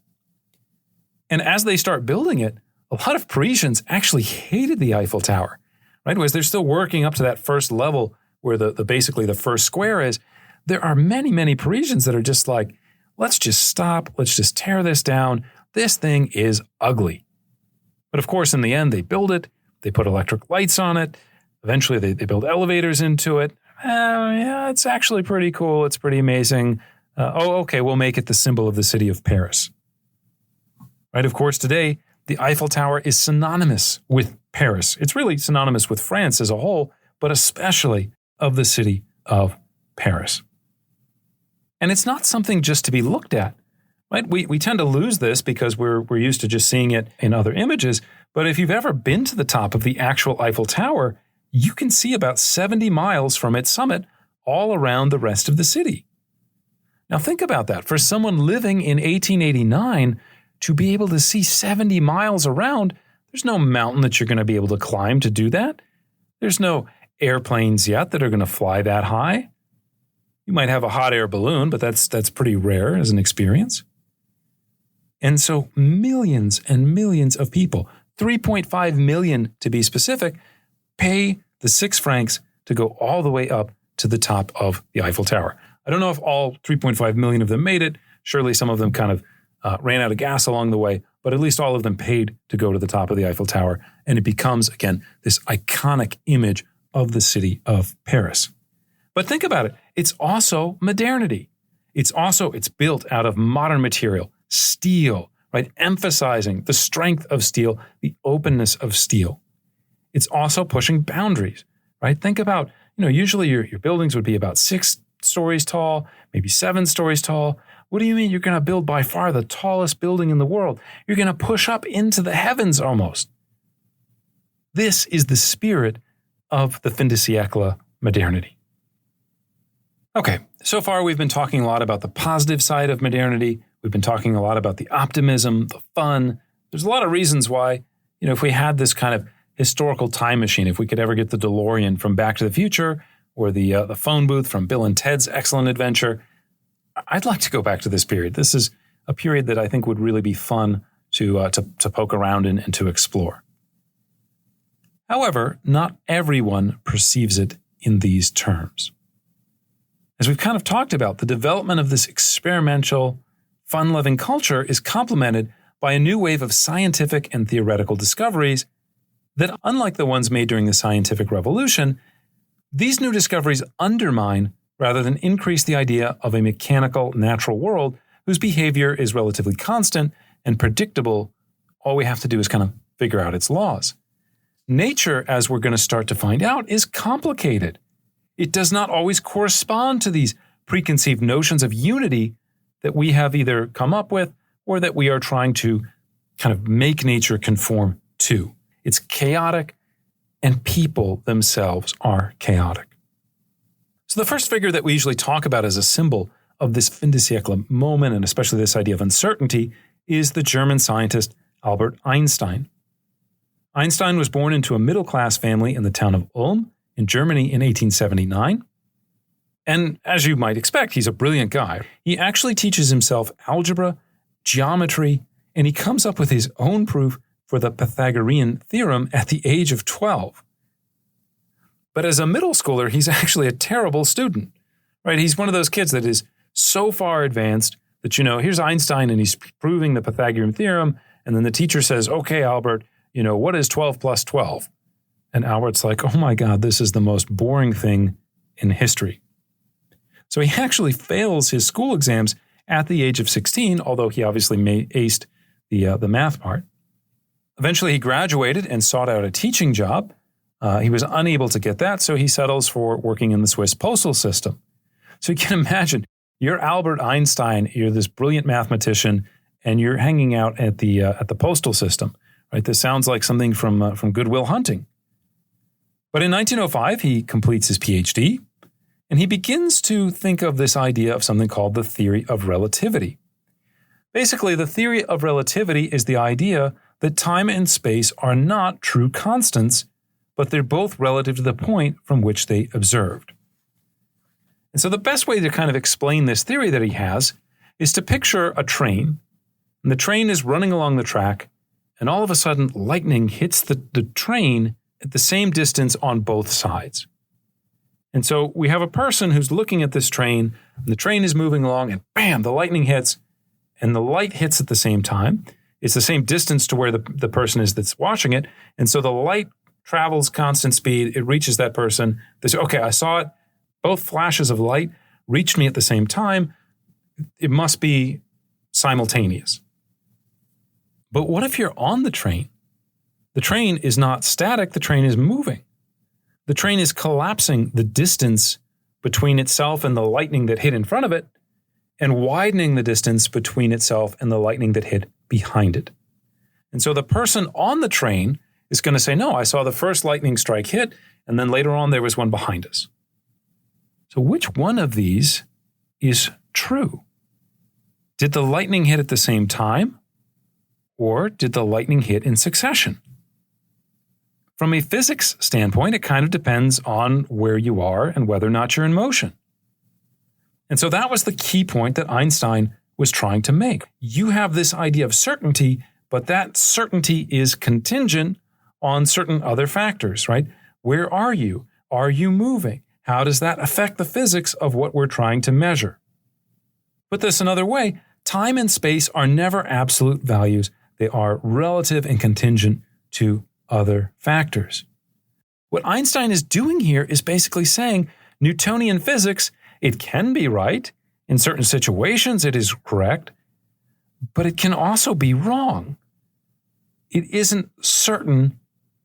S4: And as they start building it, a lot of Parisians actually hated the Eiffel Tower, right? Because they're still working up to that first level where basically the first square is. There are many, many Parisians that are just like, let's just stop. Let's just tear this down. This thing is ugly. But of course, in the end, they build it. They put electric lights on it. Eventually, they build elevators into it. Yeah, it's actually pretty cool. It's pretty amazing. Okay, we'll make it the symbol of the city of Paris. Right, of course, today, the Eiffel Tower is synonymous with Paris. It's really synonymous with France as a whole, but especially of the city of Paris. And it's not something just to be looked at, right? We tend to lose this because we're used to just seeing it in other images. But if you've ever been to the top of the actual Eiffel Tower, you can see about 70 miles from its summit all around the rest of the city. Now think about that. For someone living in 1889, to be able to see 70 miles around, there's no mountain that you're going to be able to climb to do that. There's no airplanes yet that are going to fly that high. You might have a hot air balloon, but that's pretty rare as an experience. And so millions and millions of people, 3.5 million to be specific, pay the 6 francs to go all the way up to the top of the Eiffel Tower. I don't know if all 3.5 million of them made it. Surely some of them kind of ran out of gas along the way, but at least all of them paid to go to the top of the Eiffel Tower. And it becomes, again, this iconic image of the city of Paris. But think about it. It's also modernity. It's built out of modern material, steel, right? Emphasizing the strength of steel, the openness of steel. It's also pushing boundaries, right? Think about, usually your buildings would be about 6 stories tall, maybe 7 stories tall. What do you mean you're going to build by far the tallest building in the world? You're going to push up into the heavens almost. This is the spirit of the Fin-de-Siecle modernity. Okay, so far we've been talking a lot about the positive side of modernity. We've been talking a lot about the optimism, the fun. There's a lot of reasons why, if we had this kind of historical time machine, if we could ever get the DeLorean from Back to the Future or the phone booth from Bill and Ted's Excellent Adventure, I'd like to go back to this period. This is a period that I think would really be fun to poke around in and to explore. However, not everyone perceives it in these terms. As we've kind of talked about, the development of this experimental, fun-loving culture is complemented by a new wave of scientific and theoretical discoveries that, unlike the ones made during the scientific revolution, these new discoveries undermine rather than increase the idea of a mechanical, natural world whose behavior is relatively constant and predictable. All we have to do is kind of figure out its laws. Nature, as we're going to start to find out, is complicated. It does not always correspond to these preconceived notions of unity that we have either come up with or that we are trying to kind of make nature conform to. It's chaotic, and people themselves are chaotic. So the first figure that we usually talk about as a symbol of this Fin-de-Siecle moment, and especially this idea of uncertainty, is the German scientist Albert Einstein. Einstein was born into a middle-class family in the town of Ulm in Germany in 1879. And as you might expect, he's a brilliant guy. He actually teaches himself algebra, geometry, and he comes up with his own proof for the Pythagorean theorem at the age of 12. But as a middle schooler, he's actually a terrible student, right? He's one of those kids that is so far advanced that, here's Einstein and he's proving the Pythagorean theorem. And then the teacher says, okay, Albert, what is 12 plus 12? And Albert's like, oh my God, this is the most boring thing in history. So he actually fails his school exams at the age of 16, although he obviously aced the math part. Eventually he graduated and sought out a teaching job. He was unable to get that, so he settles for working in the Swiss postal system. So you can imagine, you're Albert Einstein, you're this brilliant mathematician, and you're hanging out at the postal system, right? This sounds like something from Good Will Hunting. But in 1905, he completes his PhD, and he begins to think of this idea of something called the theory of relativity. Basically, the theory of relativity is the idea that time and space are not true constants, but they're both relative to the point from which they observed. And so the best way to kind of explain this theory that he has is to picture a train, and the train is running along the track, and all of a sudden lightning hits the train at the same distance on both sides. And so we have a person who's looking at this train, and the train is moving along, and bam, the lightning hits, and the light hits at the same time. It's the same distance to where the person is that's watching it, and so the light travels constant speed. It reaches that person. They say, okay, I saw it. Both flashes of light reached me at the same time. It must be simultaneous. But what if you're on the train? The train is not static. The train is moving. The train is collapsing the distance between itself and the lightning that hit in front of it, and widening the distance between itself and the lightning that hit behind it. And so the person on the train is going to say, no, I saw the first lightning strike hit, and then later on there was one behind us. So which one of these is true? Did the lightning hit at the same time, or did the lightning hit in succession? From a physics standpoint, it kind of depends on where you are and whether or not you're in motion. And so that was the key point that Einstein was trying to make. You have this idea of certainty, but that certainty is contingent on certain other factors, right? Where are you? Are you moving? How does that affect the physics of what we're trying to measure? Put this another way, time and space are never absolute values. They are relative and contingent to other factors. What Einstein is doing here is basically saying Newtonian physics, it can be right. In certain situations, it is correct, but it can also be wrong. It isn't certain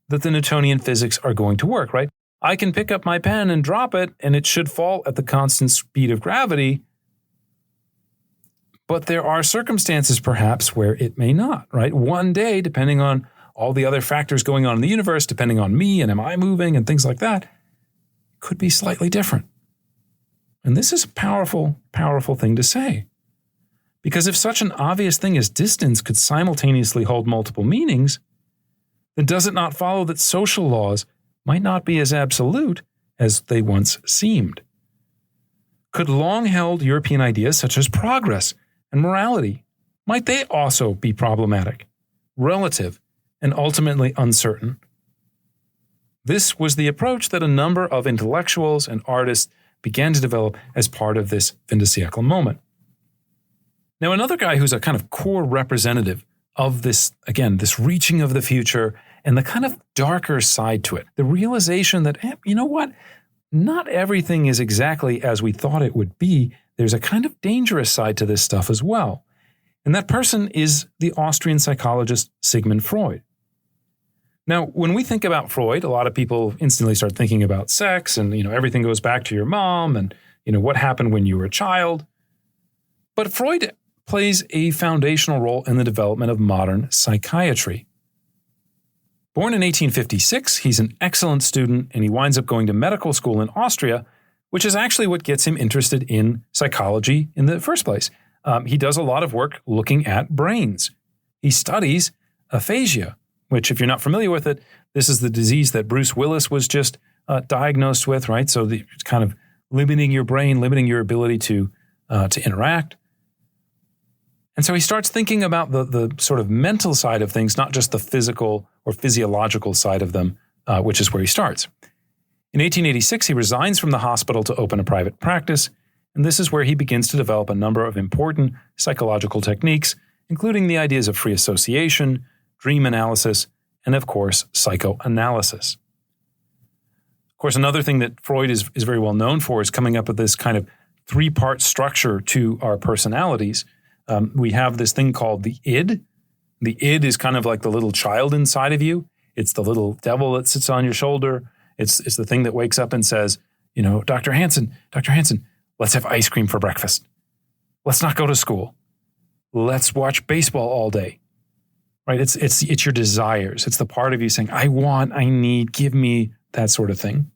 S4: that the Newtonian physics are going to work, right? I can pick up my pen and drop it, and it should fall at the constant speed of gravity, but there are circumstances perhaps where it may not, right? One day, depending on all the other factors going on in the universe, depending on me and am I moving and things like that, could be slightly different. And this is a powerful, powerful thing to say. Because if such an obvious thing as distance could simultaneously hold multiple meanings, then does it not follow that social laws might not be as absolute as they once seemed? Could long-held European ideas such as progress and morality, might they also be problematic, relative, and ultimately uncertain? This was the approach that a number of intellectuals and artists began to develop as part of this Fin-de-Siecle moment. Now, another guy who's a kind of core representative of this, again, this reaching of the future and the kind of darker side to it, the realization that, you know what, not everything is exactly as we thought it would be. There's a kind of dangerous side to this stuff as well. And that person is the Austrian psychologist Sigmund Freud. Now, when we think about Freud, a lot of people instantly start thinking about sex and, everything goes back to your mom and, what happened when you were a child. But Freud plays a foundational role in the development of modern psychiatry. Born in 1856, he's an excellent student and he winds up going to medical school in Austria, which is actually what gets him interested in psychology in the first place. He does a lot of work looking at brains. He studies aphasia, which, if you're not familiar with it, this is the disease that Bruce Willis was just diagnosed with, right? So it's kind of limiting your brain, limiting your ability to interact. And so he starts thinking about the sort of mental side of things, not just the physical or physiological side of them, which is where he starts. In 1886, he resigns from the hospital to open a private practice, and this is where he begins to develop a number of important psychological techniques, including the ideas of free association, dream analysis, and of course, psychoanalysis. Of course, another thing that Freud is very well known for is coming up with this kind of three-part structure to our personalities. We have this thing called the id. The id is kind of like the little child inside of you. It's the little devil that sits on your shoulder. It's the thing that wakes up and says, Dr. Hansen, let's have ice cream for breakfast. Let's not go to school. Let's watch baseball all day. Right? It's your desires. It's the part of you saying, I want, I need, give me, that sort of thing.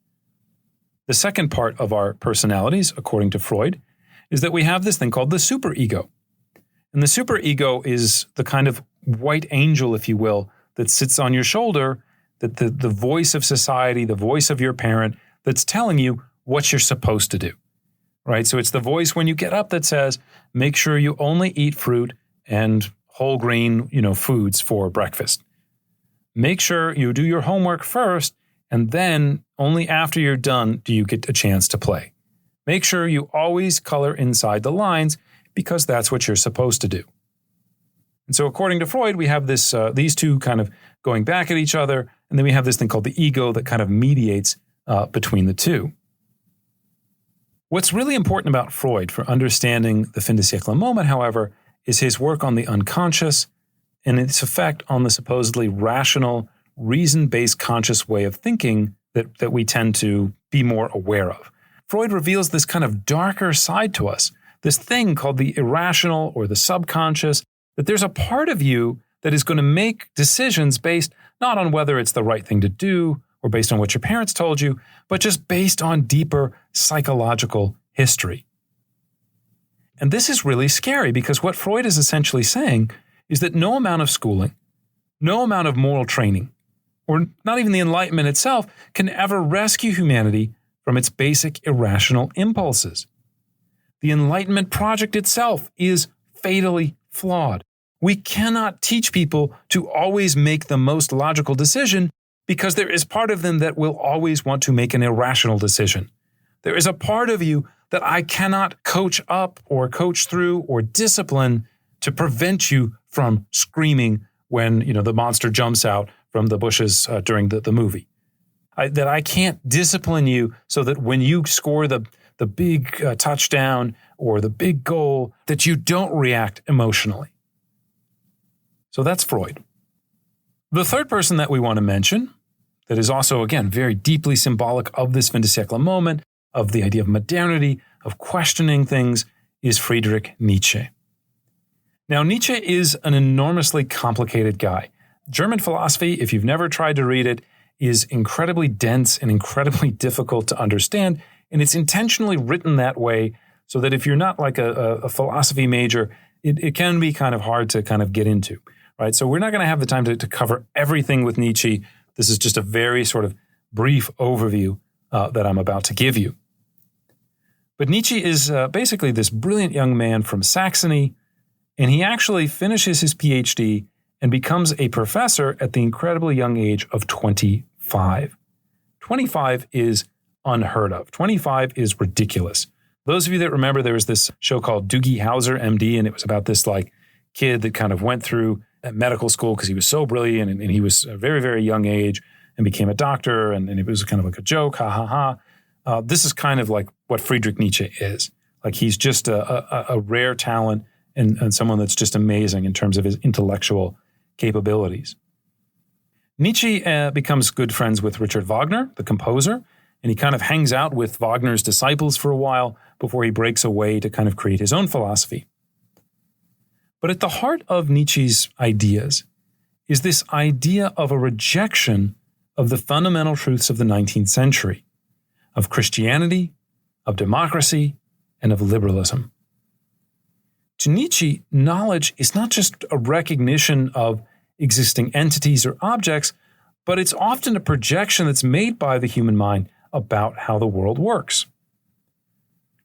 S4: The second part of our personalities, according to Freud, is that we have this thing called the superego. And the superego is the kind of white angel, if you will, that sits on your shoulder, that the voice of society, the voice of your parent, that's telling you what you're supposed to do. Right? So it's the voice when you get up that says, make sure you only eat fruit and whole grain, foods for breakfast. Make sure you do your homework first, and then only after you're done do you get a chance to play. Make sure you always color inside the lines because that's what you're supposed to do. And so according to Freud, we have this these two kind of going back at each other, and then we have this thing called the ego that kind of mediates between the two. What's really important about Freud for understanding the Fin-de-Siecle moment, however, is his work on the unconscious and its effect on the supposedly rational, reason-based conscious way of thinking that we tend to be more aware of. Freud reveals this kind of darker side to us, this thing called the irrational or the subconscious, that there's a part of you that is going to make decisions based not on whether it's the right thing to do or based on what your parents told you, but just based on deeper psychological history. And this is really scary because what Freud is essentially saying is that no amount of schooling, no amount of moral training, or not even the Enlightenment itself can ever rescue humanity from its basic irrational impulses. The Enlightenment project itself is fatally flawed. We cannot teach people to always make the most logical decision because there is part of them that will always want to make an irrational decision. There is a part of you that I cannot coach up or coach through or discipline to prevent you from screaming when, the monster jumps out from the bushes during the movie. That I can't discipline you so that when you score the big touchdown or the big goal, that you don't react emotionally. So that's Freud. The third person that we want to mention, that is also, again, very deeply symbolic of this Fin-de-Siecle moment, of the idea of modernity, of questioning things, is Friedrich Nietzsche. Now, Nietzsche is an enormously complicated guy. German philosophy, if you've never tried to read it, is incredibly dense and incredibly difficult to understand, and it's intentionally written that way so that if you're not like a philosophy major, it can be kind of hard to kind of get into, right? So we're not going to have the time to cover everything with Nietzsche. This is just a very sort of brief overview that I'm about to give you. But Nietzsche is basically this brilliant young man from Saxony, and he actually finishes his PhD and becomes a professor at the incredibly young age of 25. 25 is unheard of. 25 is ridiculous. Those of you that remember, there was this show called Doogie Howser, MD, and it was about this kid that kind of went through medical school because he was so brilliant and he was a very, very young age and became a doctor, and it was kind of like a joke, ha, ha, ha. This is kind of like what Friedrich Nietzsche is. He's just a rare talent and someone that's just amazing in terms of his intellectual capabilities. Nietzsche becomes good friends with Richard Wagner, the composer, and he kind of hangs out with Wagner's disciples for a while before he breaks away to kind of create his own philosophy. But at the heart of Nietzsche's ideas is this idea of a rejection of the fundamental truths of the 19th century, of Christianity, of democracy, and of liberalism. To Nietzsche, knowledge is not just a recognition of existing entities or objects, but it's often a projection that's made by the human mind about how the world works.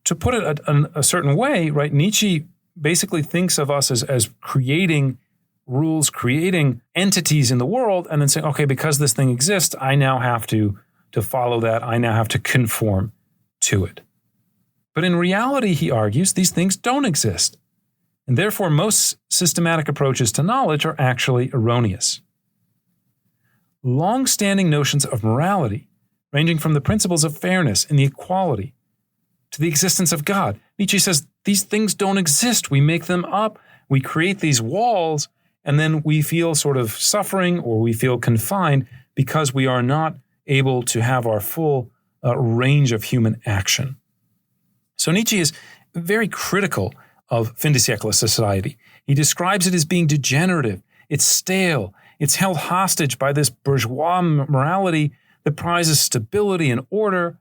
S4: To put it a certain way, right, Nietzsche basically thinks of us as creating rules, creating entities in the world, and then saying, okay, because this thing exists, I now have to follow that. I now have to conform to it. But in reality, he argues, these things don't exist. And therefore, most systematic approaches to knowledge are actually erroneous. Long-standing notions of morality, ranging from the principles of fairness and the equality to the existence of God. Nietzsche says these things don't exist. We make them up. We create these walls, and then we feel sort of suffering or we feel confined because we are not able to have our full range of human action. So Nietzsche is very critical of Fin-de-Siecle society. He describes it as being degenerative. It's stale. It's held hostage by this bourgeois morality that prizes stability and order,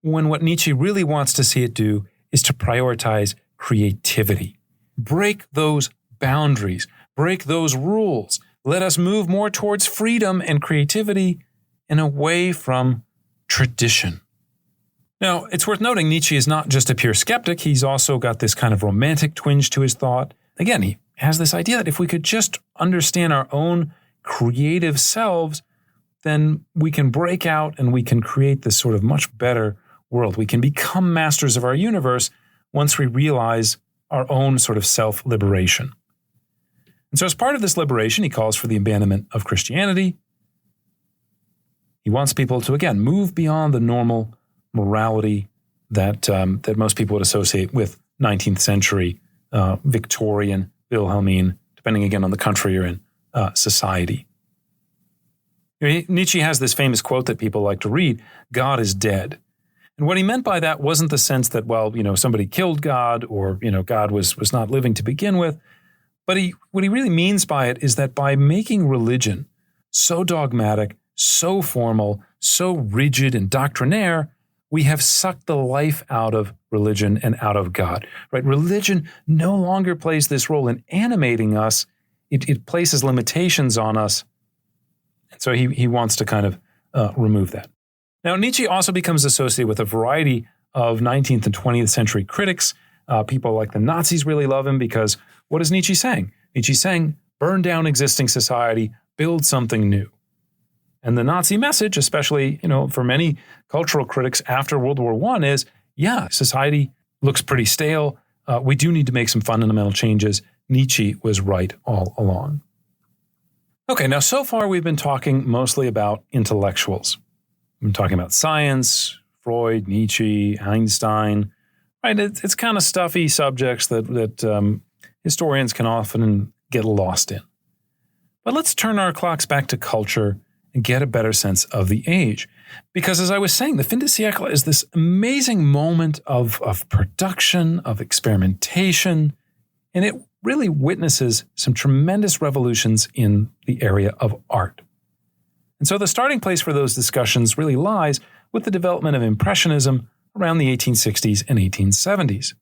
S4: when what Nietzsche really wants to see it do is to prioritize creativity. Break those boundaries. Break those rules. Let us move more towards freedom and creativity and away from tradition. Now, it's worth noting Nietzsche is not just a pure skeptic. He's also got this kind of romantic twinge to his thought. Again, he has this idea that if we could just understand our own creative selves, then we can break out and we can create this sort of much better world. We can become masters of our universe once we realize our own sort of self-liberation. And so as part of this liberation, he calls for the abandonment of Christianity. He wants people to, again, move beyond the normal morality that most people would associate with 19th century Victorian, Wilhelmine, depending again on the country you're in, society. Nietzsche has this famous quote that people like to read, God is dead. And what he meant by that wasn't the sense that, somebody killed God or, God was not living to begin with. But what he really means by it is that by making religion so dogmatic, so formal, so rigid and doctrinaire, we have sucked the life out of religion and out of God, right? Religion no longer plays this role in animating us. It places limitations on us. And so he wants to kind of remove that. Now, Nietzsche also becomes associated with a variety of 19th and 20th century critics. People like the Nazis really love him because what is Nietzsche saying? Nietzsche's saying, burn down existing society, build something new. And the Nazi message, especially, for many cultural critics after World War I is, society looks pretty stale. We do need to make some fundamental changes. Nietzsche was right all along. Okay, now so far we've been talking mostly about intellectuals. We've been talking about science, Freud, Nietzsche, Einstein, right? It's kind of stuffy subjects that historians can often get lost in. But let's turn our clocks back to culture and get a better sense of the age. Because as I was saying, the Fin-de-Siecle is this amazing moment of production, of experimentation, and it really witnesses some tremendous revolutions in the area of art. And so the starting place for those discussions really lies with the development of Impressionism around the 1860s and 1870s.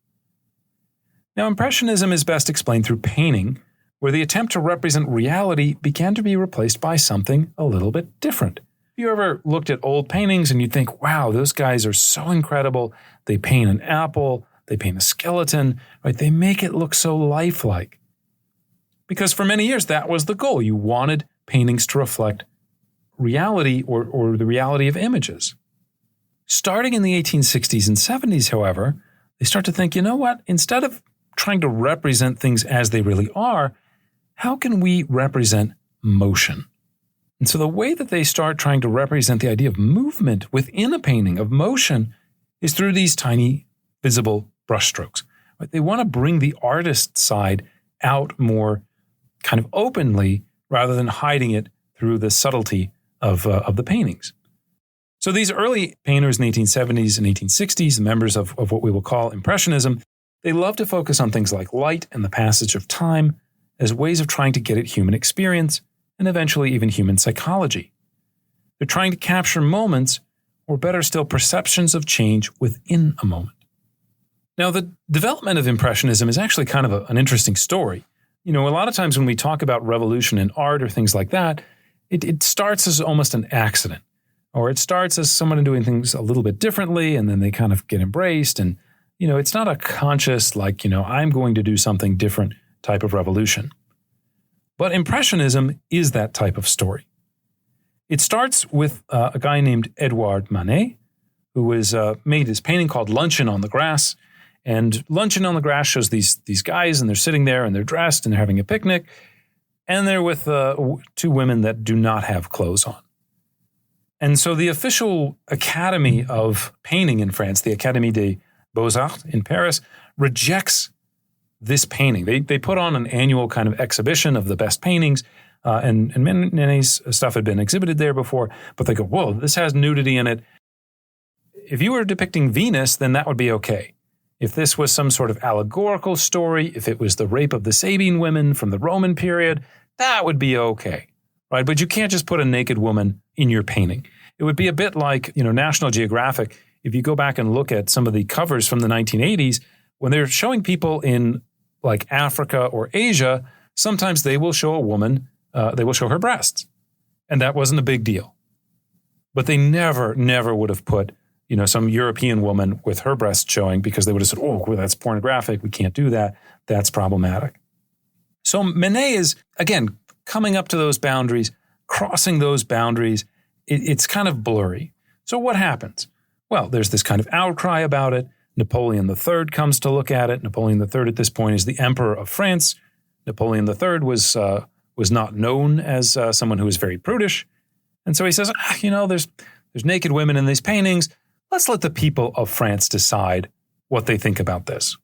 S4: Now, Impressionism is best explained through painting, where the attempt to represent reality began to be replaced by something a little bit different. Have you ever looked at old paintings and you think, wow, those guys are so incredible. They paint an apple, they paint a skeleton, right? They make it look so lifelike. Because for many years, that was the goal. You wanted paintings to reflect reality or the reality of images. Starting in the 1860s and 70s, however, they start to think, you know what? Instead of trying to represent things as they really are, how can we represent motion? And so the way that they start trying to represent the idea of movement within a painting, of motion, is through these tiny visible brushstrokes. Right? They want to bring the artist side out more kind of openly rather than hiding it through the subtlety of the paintings. So these early painters in the 1870s and 1860s, members of what we will call Impressionism, they love to focus on things like light and the passage of time as ways of trying to get at human experience and eventually even human psychology. They're trying to capture moments, or better still, perceptions of change within a moment. Now, the development of Impressionism is actually kind of an interesting story. A lot of times when we talk about revolution in art or things like that, it starts as almost an accident, or it starts as someone doing things a little bit differently, and then they kind of get embraced. And, it's not a conscious, I'm going to do something different type of revolution. But Impressionism is that type of story. It starts with a guy named Edouard Manet, who was made this painting called Luncheon on the Grass. And Luncheon on the Grass shows these guys, and they're sitting there, and they're dressed, and they're having a picnic, and they're with two women that do not have clothes on. And so the official Academy of Painting in France, the Académie des Beaux-Arts in Paris, rejects this painting. They put on an annual kind of exhibition of the best paintings, and Manet's stuff had been exhibited there before, but they go, whoa, this has nudity in it. If you were depicting Venus, then that would be okay. If this was some sort of allegorical story, if it was the rape of the Sabine women from the Roman period, that would be okay, right? But you can't just put a naked woman in your painting. It would be a bit like, National Geographic. If you go back and look at some of the covers from the 1980s, when they're showing people in like Africa or Asia, sometimes they will show a woman, they will show her breasts. And that wasn't a big deal. But they never would have put, some European woman with her breasts showing, because they would have said, oh, well, that's pornographic. We can't do that. That's problematic. So Manet is, again, coming up to those boundaries, crossing those boundaries. It's kind of blurry. So what happens? Well, there's this kind of outcry about it. Napoleon III comes to look at it. Napoleon III at this point is the Emperor of France. Napoleon III was not known as someone who was very prudish. And so he says, there's naked women in these paintings. Let's let the people of France decide what they think about this.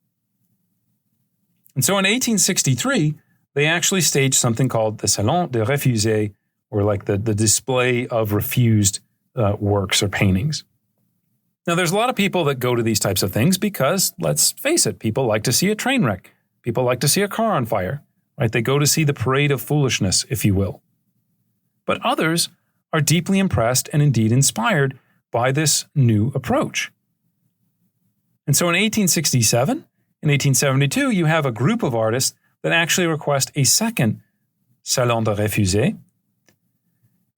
S4: And so in 1863, they actually staged something called the Salon des Refusés, or like the display of refused works or paintings. Now, there's a lot of people that go to these types of things because, let's face it, people like to see a train wreck. People like to see a car on fire, right? They go to see the parade of foolishness, if you will. But others are deeply impressed and indeed inspired by this new approach. And so in 1867, in 1872, you have a group of artists that actually request a second Salon de Refusés.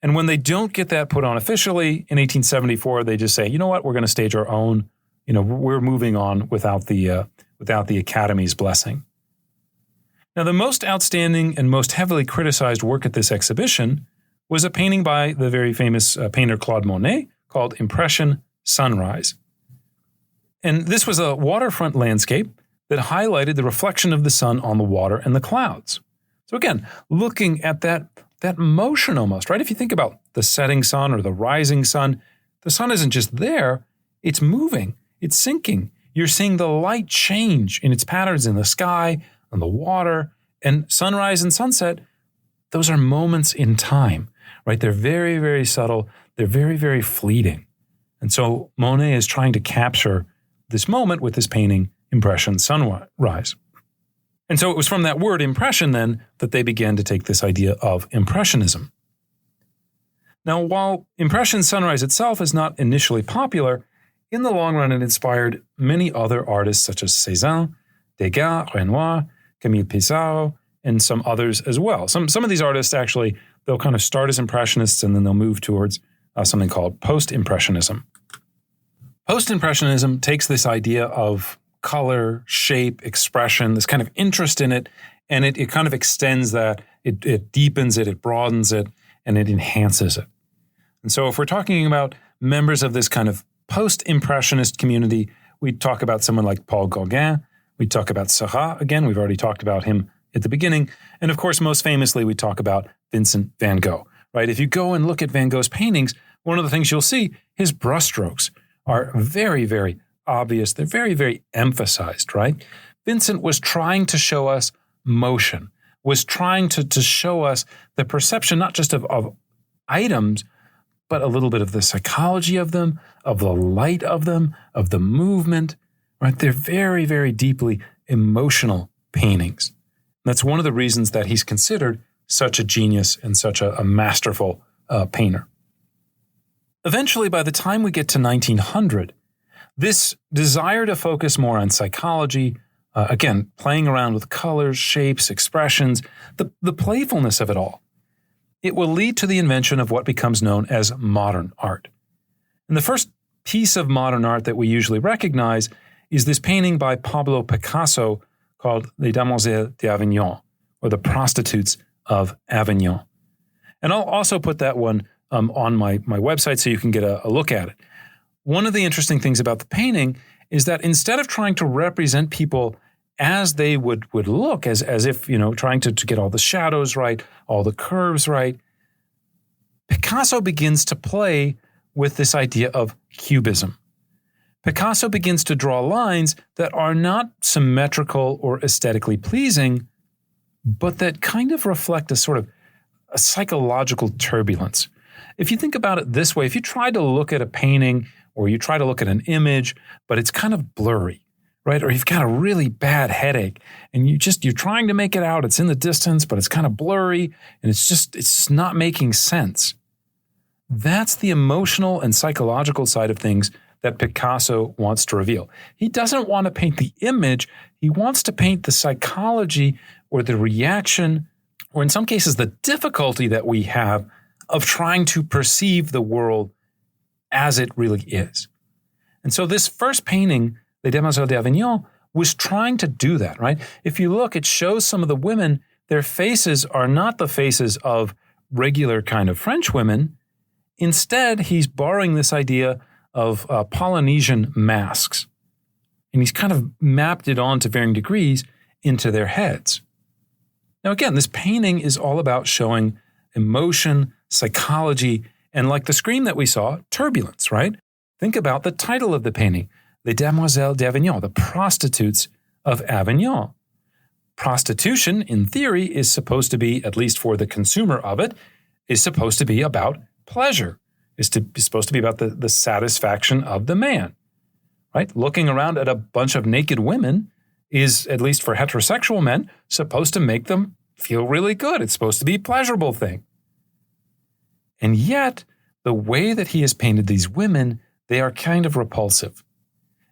S4: And when they don't get that put on officially, in 1874, they just say, you know what, we're going to stage our own. We're moving on without the Academy's blessing. Now, the most outstanding and most heavily criticized work at this exhibition was a painting by the very famous painter Claude Monet called Impression Sunrise. And this was a waterfront landscape that highlighted the reflection of the sun on the water and the clouds. So again, looking at that motion almost, right? If you think about the setting sun or the rising sun, the sun isn't just there, it's moving, it's sinking. You're seeing the light change in its patterns in the sky, on the water, and sunrise and sunset, those are moments in time, right? They're very, very subtle. They're very, very fleeting. And so Monet is trying to capture this moment with his painting, Impression Sunrise. And so it was from that word impression then that they began to take this idea of Impressionism. Now, while Impression Sunrise itself is not initially popular, in the long run it inspired many other artists such as Cézanne, Degas, Renoir, Camille Pissarro, and some others as well. Some of these artists actually, they'll kind of start as Impressionists and then they'll move towards something called Post-Impressionism. Post-Impressionism takes this idea of color, shape, expression, this kind of interest in it, and it kind of extends that, it deepens it, it broadens it, and it enhances it. And so if we're talking about members of this kind of post-impressionist community, we talk about someone like Paul Gauguin, we talk about Seurat, again, we've already talked about him at the beginning, and of course, most famously, we talk about Vincent van Gogh, right? If you go and look at Van Gogh's paintings, one of the things you'll see, his brushstrokes are very, very obvious. They're very, very emphasized, right? Vincent was trying to show us motion, was trying to show us the perception, not just of items, but a little bit of the psychology of them, of the light of them, of the movement, right? They're very, very deeply emotional paintings. That's one of the reasons that he's considered such a genius and such a masterful painter. Eventually, by the time we get to 1900, this desire to focus more on psychology, again, playing around with colors, shapes, expressions, the playfulness of it all, it will lead to the invention of what becomes known as modern art. And the first piece of modern art that we usually recognize is this painting by Pablo Picasso called Les Demoiselles d'Avignon, or the Prostitutes of Avignon. And I'll also put that one on my website so you can get a look at it. One of the interesting things about the painting is that instead of trying to represent people as they would look, as if, trying to get all the shadows right, all the curves right, Picasso begins to play with this idea of cubism. Picasso begins to draw lines that are not symmetrical or aesthetically pleasing, but that kind of reflect a sort of a psychological turbulence. If you think about it this way, if you try to look at a painting or you try to look at an image, but it's kind of blurry, right? Or you've got a really bad headache and you're trying to make it out. It's in the distance, but it's kind of blurry and it's just not making sense. That's the emotional and psychological side of things that Picasso wants to reveal. He doesn't want to paint the image. He wants to paint the psychology or the reaction, or in some cases, the difficulty that we have of trying to perceive the world as it really is. And so this first painting, Les Demoiselles d'Avignon, was trying to do that, right? If you look, it shows some of the women, their faces are not the faces of regular kind of French women. Instead, he's borrowing this idea of Polynesian masks. And he's kind of mapped it on to varying degrees into their heads. Now, again, this painting is all about showing emotion, psychology, and like the scream that we saw, turbulence, right? Think about the title of the painting, Les Demoiselles d'Avignon, the Prostitutes of Avignon. Prostitution, in theory, is supposed to be, at least for the consumer of it, is supposed to be about pleasure. Is supposed to be about the satisfaction of the man. right? Looking around at a bunch of naked women is, at least for heterosexual men, supposed to make them feel really good. It's supposed to be a pleasurable thing. And yet, the way that he has painted these women, they are kind of repulsive.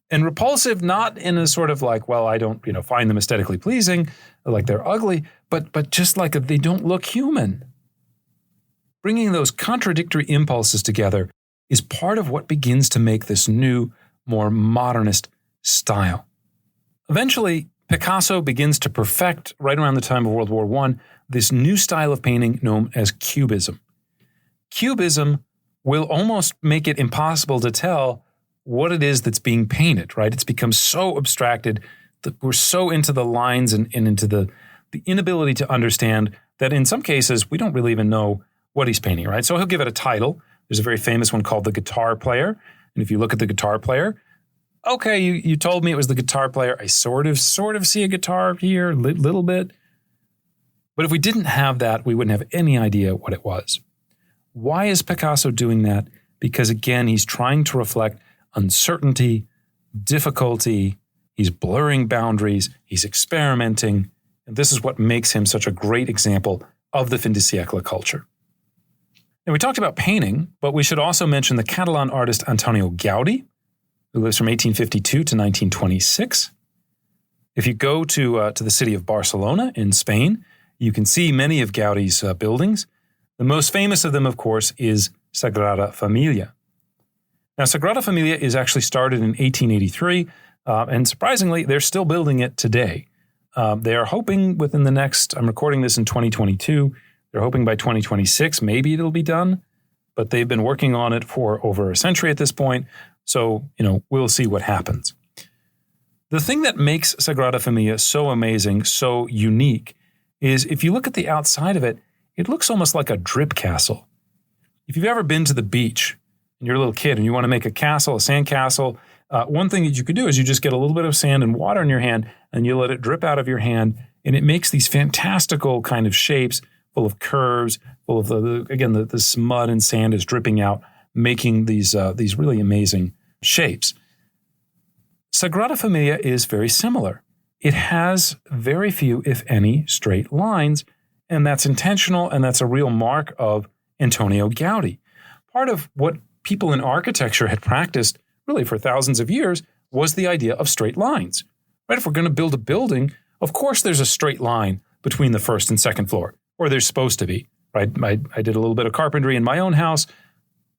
S4: And repulsive not in a sort of like, well, I don't, find them aesthetically pleasing, like they're ugly, but just like they don't look human. Bringing those contradictory impulses together is part of what begins to make this new, more modernist style. Eventually, Picasso begins to perfect, right around the time of World War I, this new style of painting known as Cubism. Cubism will almost make it impossible to tell what it is that's being painted, right? It's become so abstracted that we're so into the lines and into the inability to understand that in some cases, we don't really even know what he's painting, right? So he'll give it a title. There's a very famous one called The Guitar Player. And if you look at The Guitar Player, okay, you told me it was the guitar player. I sort of see a guitar here, a little bit. But if we didn't have that, we wouldn't have any idea what it was. Why is Picasso doing that? Because again, he's trying to reflect uncertainty, difficulty. He's blurring boundaries. He's experimenting. And this is what makes him such a great example of the Fin-de-Siecle culture. Now, we talked about painting, but we should also mention the Catalan artist Antonio Gaudi, who lives from 1852 to 1926. If you go to the city of Barcelona in Spain, you can see many of Gaudi's buildings. The most famous of them, of course, is Sagrada Familia. Now, Sagrada Familia is actually started in 1883, and surprisingly, they're still building it today. They are hoping within the next, I'm recording this in 2022, they're hoping by 2026, maybe it'll be done, but they've been working on it for over a century at this point. So, we'll see what happens. The thing that makes Sagrada Familia so amazing, so unique, is if you look at the outside of it, it looks almost like a drip castle. If you've ever been to the beach and you're a little kid and you want to make a castle, a sand castle, one thing that you could do is you just get a little bit of sand and water in your hand and you let it drip out of your hand, and it makes these fantastical kind of shapes full of curves, full of the mud and sand is dripping out, making these really amazing shapes. Sagrada Familia is very similar. It has very few, if any, straight lines, and that's intentional, and that's a real mark of Antonio Gaudi. Part of what people in architecture had practiced really for thousands of years was the idea of straight lines. Right? If we're going to build a building, of course there's a straight line between the first and second floor, or there's supposed to be. Right? I did a little bit of carpentry in my own house.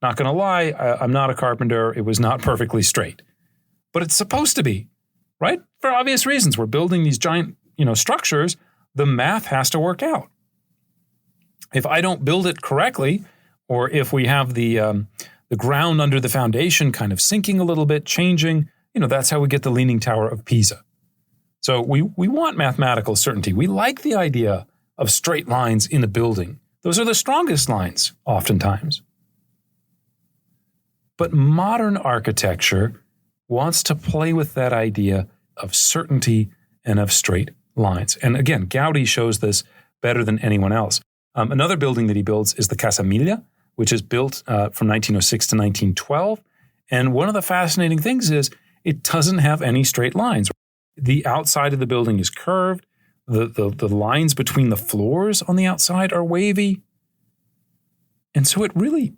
S4: Not going to lie, I'm not a carpenter. It was not perfectly straight. But it's supposed to be, right? For obvious reasons. We're building these giant, structures. The math has to work out. If I don't build it correctly, or if we have the ground under the foundation kind of sinking a little bit, changing, that's how we get the Leaning Tower of Pisa. So we want mathematical certainty. We like the idea of straight lines in a building. Those are the strongest lines, oftentimes. But modern architecture wants to play with that idea of certainty and of straight lines. And again, Gaudi shows this better than anyone else. Another building that he builds is the Casa Milla, which is built from 1906 to 1912. And one of the fascinating things is it doesn't have any straight lines. The outside of the building is curved. The lines between the floors on the outside are wavy. And so it really,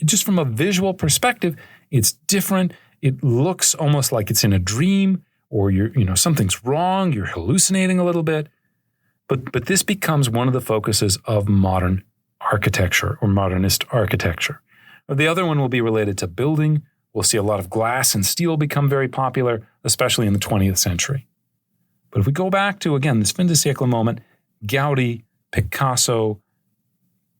S4: just from a visual perspective, it's different. It looks almost like it's in a dream, or something's wrong. You're hallucinating a little bit. But this becomes one of the focuses of modern architecture or modernist architecture. The other one will be related to building. We'll see a lot of glass and steel become very popular, especially in the 20th century. But if we go back to, again, this Fin-de-Siecle moment, Gaudi, Picasso,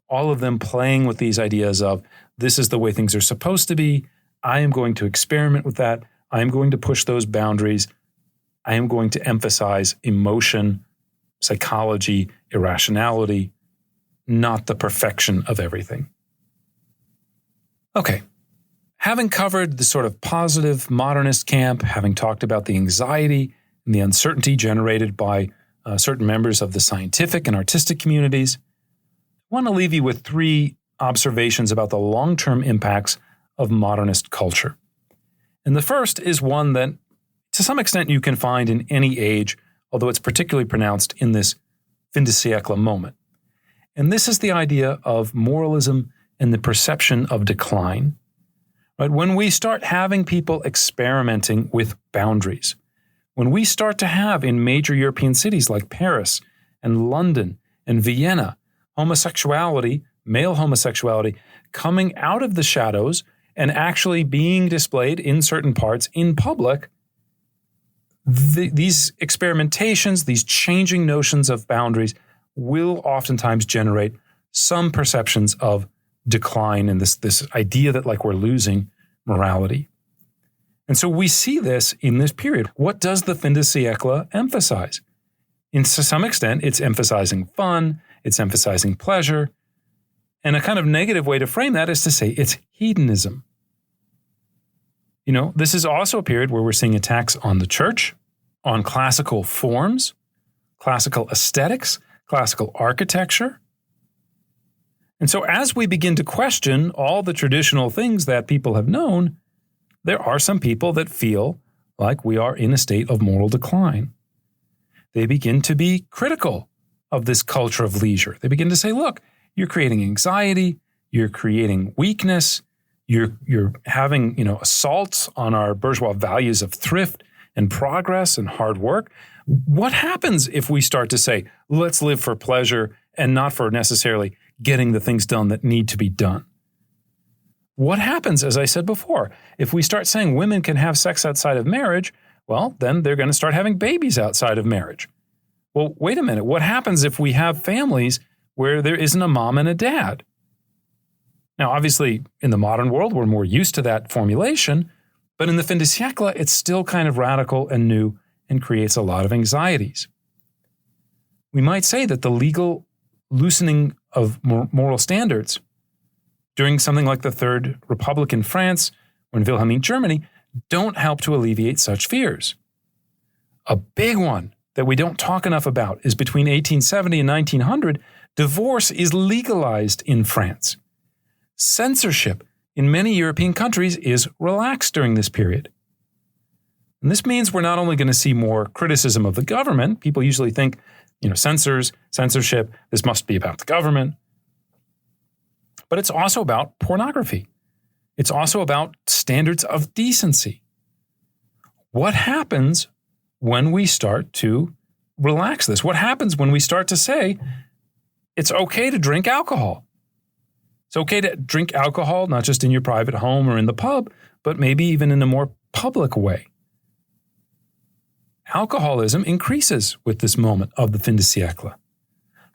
S4: all of them playing with these ideas of this is the way things are supposed to be. I am going to experiment with that. I am going to push those boundaries. I am going to emphasize emotion, psychology, irrationality, not the perfection of everything. Okay. Having covered the sort of positive modernist camp, having talked about the anxiety and the uncertainty generated by certain members of the scientific and artistic communities, I want to leave you with 3 observations about the long-term impacts of modernist culture. And the first is one that, to some extent, you can find in any age, although it's particularly pronounced in this Fin-de-Siecle moment. And this is the idea of moralism and the perception of decline. Right? When we start having people experimenting with boundaries, when we start to have in major European cities like Paris and London and Vienna, homosexuality, male homosexuality, coming out of the shadows and actually being displayed in certain parts in public, these experimentations, these changing notions of boundaries will oftentimes generate some perceptions of decline and this idea that like we're losing morality. And so we see this in this period. What does the Fin-de-Siecle emphasize? To some extent, it's emphasizing fun, it's emphasizing pleasure, and a kind of negative way to frame that is to say it's hedonism. This is also a period where we're seeing attacks on the church, on classical forms, classical aesthetics, classical architecture. And so as we begin to question all the traditional things that people have known, there are some people that feel like we are in a state of moral decline. They begin to be critical of this culture of leisure. They begin to say, look, you're creating anxiety, you're creating weakness, you're having, assaults on our bourgeois values of thrift and progress and hard work. What happens if we start to say, let's live for pleasure and not for necessarily getting the things done that need to be done? What happens, as I said before, if we start saying women can have sex outside of marriage, well, then they're going to start having babies outside of marriage. Well, wait a minute. What happens if we have families where there isn't a mom and a dad? Now, obviously, in the modern world, we're more used to that formulation, but in the Fin-de-Siecle, it's still kind of radical and new and creates a lot of anxieties. We might say that the legal loosening of moral standards during something like the Third Republic in France or in Wilhelmine Germany don't help to alleviate such fears. A big one that we don't talk enough about is between 1870 and 1900, divorce is legalized in France. Censorship in many European countries is relaxed during this period. And this means we're not only going to see more criticism of the government. People usually think, censors, censorship, this must be about the government. But it's also about pornography. It's also about standards of decency. What happens when we start to relax this? What happens when we start to say it's okay to drink alcohol? It's okay to drink alcohol, not just in your private home or in the pub, but maybe even in a more public way. Alcoholism increases with this moment of the Fin-de-Siecle.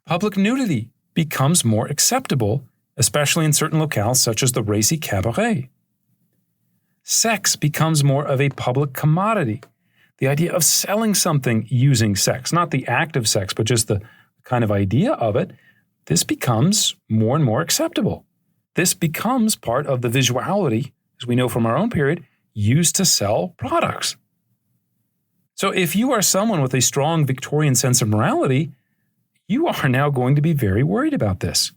S4: Public nudity becomes more acceptable, especially in certain locales such as the racy cabaret. Sex becomes more of a public commodity. The idea of selling something using sex, not the act of sex, but just the kind of idea of it, this becomes more and more acceptable. This becomes part of the visuality, as we know from our own period, used to sell products. So if you are someone with a strong Victorian sense of morality, you are now going to be very worried about this.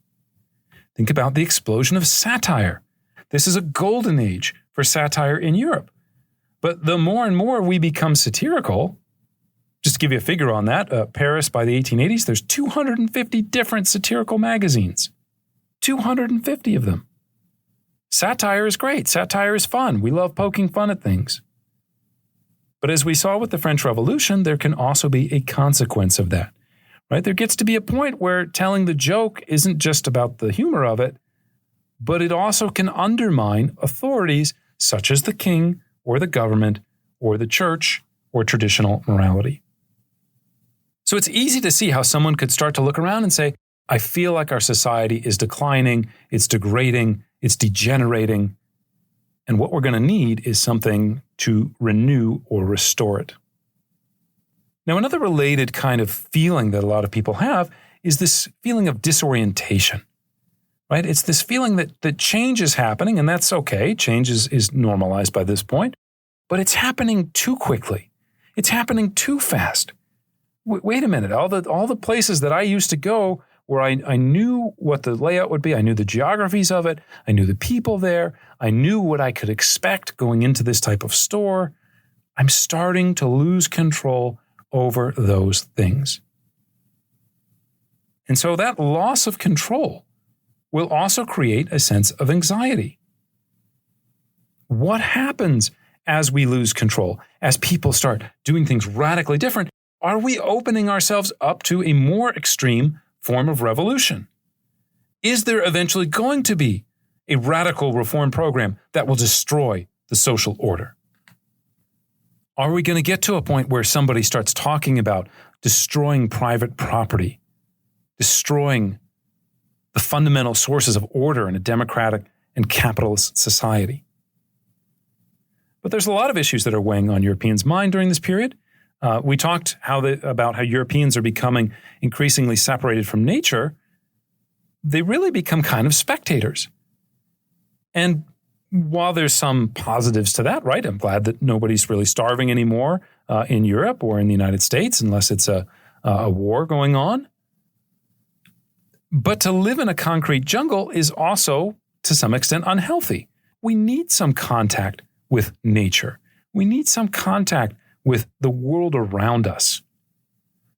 S4: Think about the explosion of satire. This is a golden age for satire in Europe. But the more and more we become satirical, just to give you a figure on that, Paris by the 1880s, there's 250 different satirical magazines. 250 of them. Satire is great. Satire is fun. We love poking fun at things. But as we saw with the French Revolution, there can also be a consequence of that, right? There gets to be a point where telling the joke isn't just about the humor of it, but it also can undermine authorities such as the king or the government or the church or traditional morality. So it's easy to see how someone could start to look around and say, I feel like our society is declining, it's degrading, it's degenerating, and what we're going to need is something to renew or restore it. Now, another related kind of feeling that a lot of people have is this feeling of disorientation, right? It's this feeling that change is happening, and that's okay. Change is normalized by this point, but it's happening too quickly. It's happening too fast. Wait a minute. All the places that I used to go where I knew what the layout would be. I knew the geographies of it. I knew the people there. I knew what I could expect going into this type of store. I'm starting to lose control over those things. And so that loss of control will also create a sense of anxiety. What happens as we lose control, as people start doing things radically different? Are we opening ourselves up to a more extreme form of revolution? Is there eventually going to be a radical reform program that will destroy the social order? Are we going to get to a point where somebody starts talking about destroying private property, destroying the fundamental sources of order in a democratic and capitalist society? But there's a lot of issues that are weighing on Europeans' mind during this period. We talked about how Europeans are becoming increasingly separated from nature. They really become kind of spectators. And while there's some positives to that, right? I'm glad that nobody's really starving anymore in Europe or in the United States, unless it's a war going on. But to live in a concrete jungle is also, to some extent, unhealthy. We need some contact with nature. We need some contact with the world around us.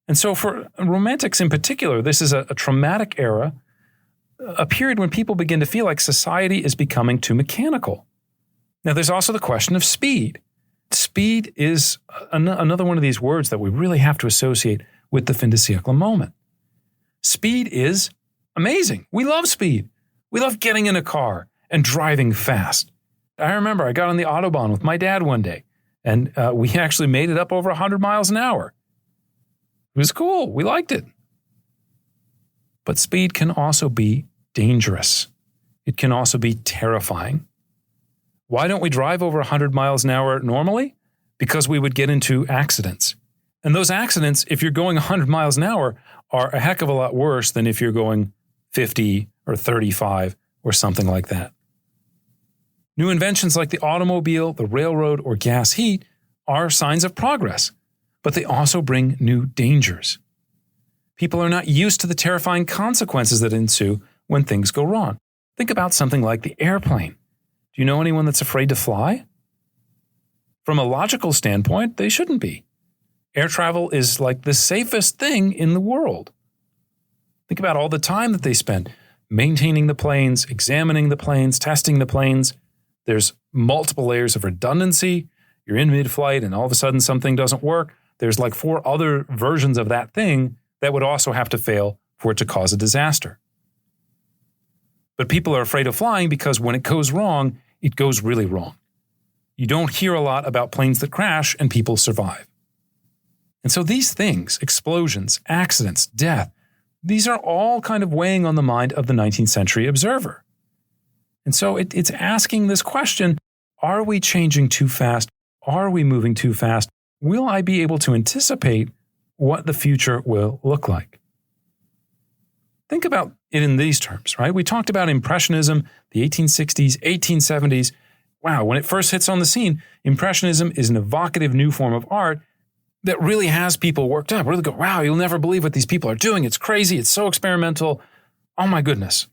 S4: And so for romantics in particular, this is a traumatic era, a period when people begin to feel like society is becoming too mechanical. Now, there's also the question of speed. Speed is another one of these words that we really have to associate with the Fin-de-Siecle moment. Speed is amazing. We love speed. We love getting in a car and driving fast. I remember I got on the Autobahn with my dad one day, and we actually made it up over 100 miles an hour. It was cool. We liked it. But speed can also be dangerous. It can also be terrifying. Why don't we drive over 100 miles an hour normally? Because we would get into accidents. And those accidents, if you're going 100 miles an hour, are a heck of a lot worse than if you're going 50 or 35 or something like that. New inventions like the automobile, the railroad, or gas heat are signs of progress, but they also bring new dangers. People are not used to the terrifying consequences that ensue when things go wrong. Think about something like the airplane. Do you know anyone that's afraid to fly? From a logical standpoint, they shouldn't be. Air travel is like the safest thing in the world. Think about all the time that they spend maintaining the planes, examining the planes, testing the planes. There's multiple layers of redundancy. You're in mid-flight and all of a sudden something doesn't work. There's like 4 other versions of that thing that would also have to fail for it to cause a disaster. But people are afraid of flying because when it goes wrong, it goes really wrong. You don't hear a lot about planes that crash and people survive. And so these things, explosions, accidents, death, these are all kind of weighing on the mind of the 19th century observer. And so it's asking this question, are we changing too fast? Are we moving too fast? Will I be able to anticipate what the future will look like? Think about it in these terms, right? We talked about Impressionism, the 1860s, 1870s. Wow, when it first hits on the scene, Impressionism is an evocative new form of art that really has people worked up. Really go, wow, you'll never believe what these people are doing. It's crazy. It's so experimental. Oh my goodness.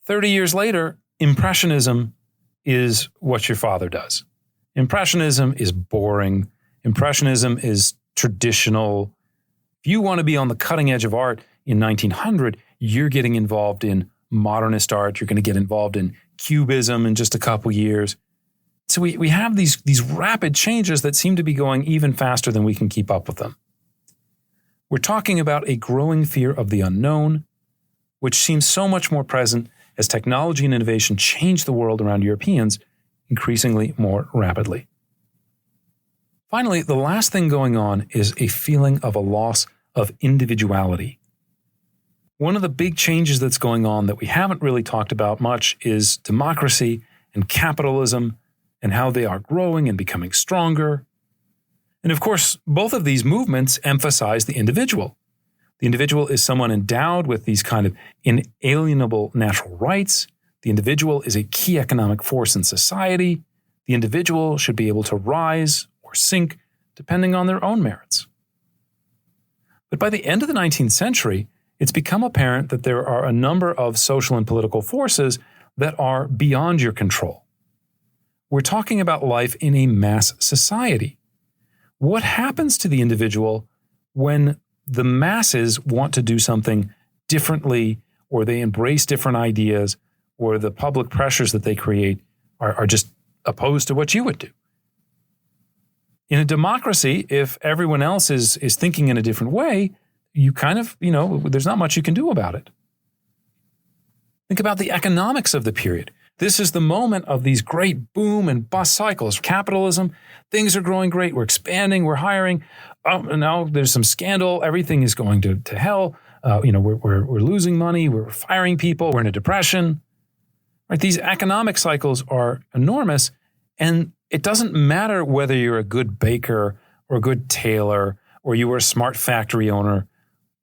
S4: 30 years later, Impressionism is what your father does. Impressionism is boring. Impressionism is traditional. If you want to be on the cutting edge of art in 1900, you're getting involved in modernist art. You're going to get involved in Cubism in just a couple years. So we have these rapid changes that seem to be going even faster than we can keep up with them. We're talking about a growing fear of the unknown, which seems so much more present as technology and innovation change the world around Europeans increasingly more rapidly. Finally, the last thing going on is a feeling of a loss of individuality. One of the big changes that's going on that we haven't really talked about much is democracy and capitalism and how they are growing and becoming stronger. And of course, both of these movements emphasize the individual. The individual is someone endowed with these kind of inalienable natural rights. The individual is a key economic force in society. The individual should be able to rise or sink depending on their own merits. But by the end of the 19th century, it's become apparent that there are a number of social and political forces that are beyond your control. We're talking about life in a mass society. What happens to the individual when the masses want to do something differently, or they embrace different ideas, or the public pressures that they create are just opposed to what you would do? In a democracy, if everyone else is thinking in a different way, you kind of, there's not much you can do about it. Think about the economics of the period. This is the moment of these great boom and bust cycles. Capitalism, things are growing great. We're expanding, we're hiring. Now there's some scandal. Everything is going to hell. We're losing money. We're firing people. We're in a depression. Right? These economic cycles are enormous, and it doesn't matter whether you're a good baker or a good tailor or you were a smart factory owner.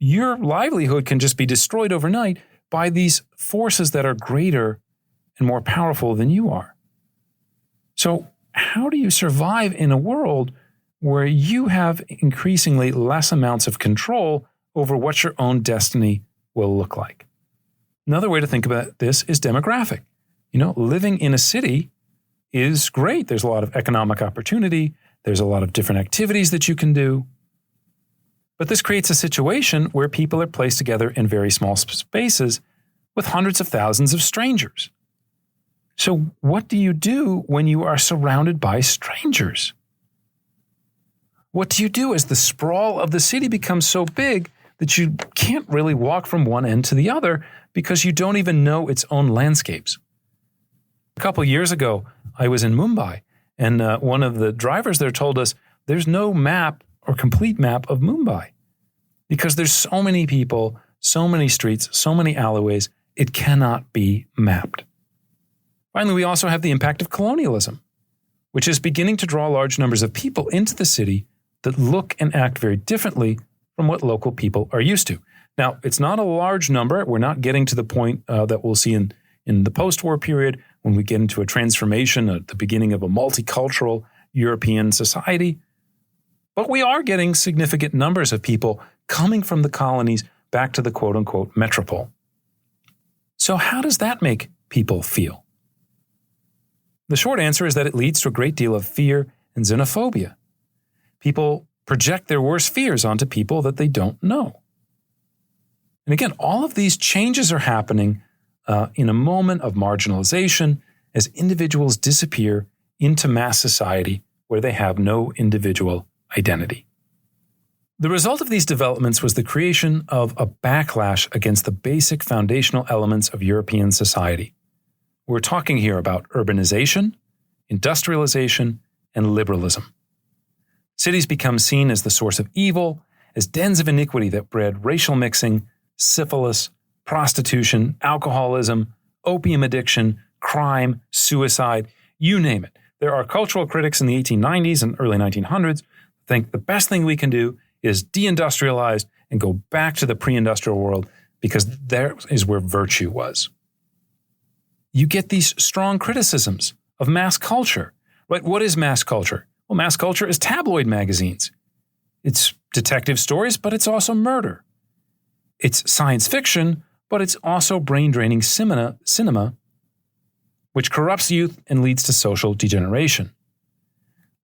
S4: Your livelihood can just be destroyed overnight by these forces that are greater and more powerful than you are. So how do you survive in a world where you have increasingly less amounts of control over what your own destiny will look like? Another way to think about this is demographic. Living in a city is great. There's a lot of economic opportunity. There's a lot of different activities that you can do. But this creates a situation where people are placed together in very small spaces with hundreds of thousands of strangers. So what do you do when you are surrounded by strangers? What do you do as the sprawl of the city becomes so big that you can't really walk from one end to the other because you don't even know its own landscapes? A couple of years ago, I was in Mumbai, and one of the drivers there told us there's no map or complete map of Mumbai because there's so many people, so many streets, so many alleyways, it cannot be mapped. Finally, we also have the impact of colonialism, which is beginning to draw large numbers of people into the city that look and act very differently from what local people are used to. Now, it's not a large number. We're not getting to the point that we'll see in the post-war period when we get into a transformation at the beginning of a multicultural European society. But we are getting significant numbers of people coming from the colonies back to the quote-unquote metropole. So how does that make people feel? The short answer is that it leads to a great deal of fear and xenophobia. People project their worst fears onto people that they don't know. And again, all of these changes are happening in a moment of marginalization as individuals disappear into mass society where they have no individual identity. The result of these developments was the creation of a backlash against the basic foundational elements of European society. We're talking here about urbanization, industrialization, and liberalism. Cities become seen as the source of evil, as dens of iniquity that bred racial mixing, syphilis, prostitution, alcoholism, opium addiction, crime, suicide, you name it. There are cultural critics in the 1890s and early 1900s who think the best thing we can do is deindustrialize and go back to the pre-industrial world because there is where virtue was. You get these strong criticisms of mass culture. Right? What is mass culture? Well, mass culture is tabloid magazines. It's detective stories, but it's also murder. It's science fiction, but it's also brain-draining cinema, which corrupts youth and leads to social degeneration.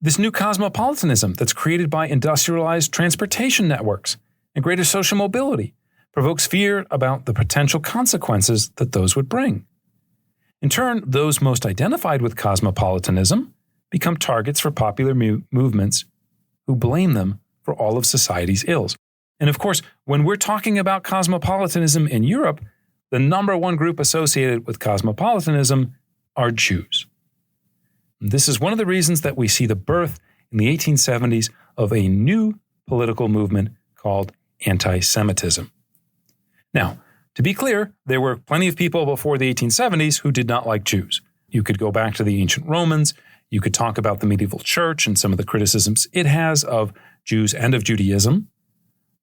S4: This new cosmopolitanism that's created by industrialized transportation networks and greater social mobility provokes fear about the potential consequences that those would bring. In turn, those most identified with cosmopolitanism become targets for popular movements who blame them for all of society's ills. And of course, when we're talking about cosmopolitanism in Europe, the number one group associated with cosmopolitanism are Jews. This is one of the reasons that we see the birth in the 1870s of a new political movement called anti-Semitism. Now, to be clear, there were plenty of people before the 1870s who did not like Jews. You could go back to the ancient Romans. You could talk about the medieval church and some of the criticisms it has of Jews and of Judaism.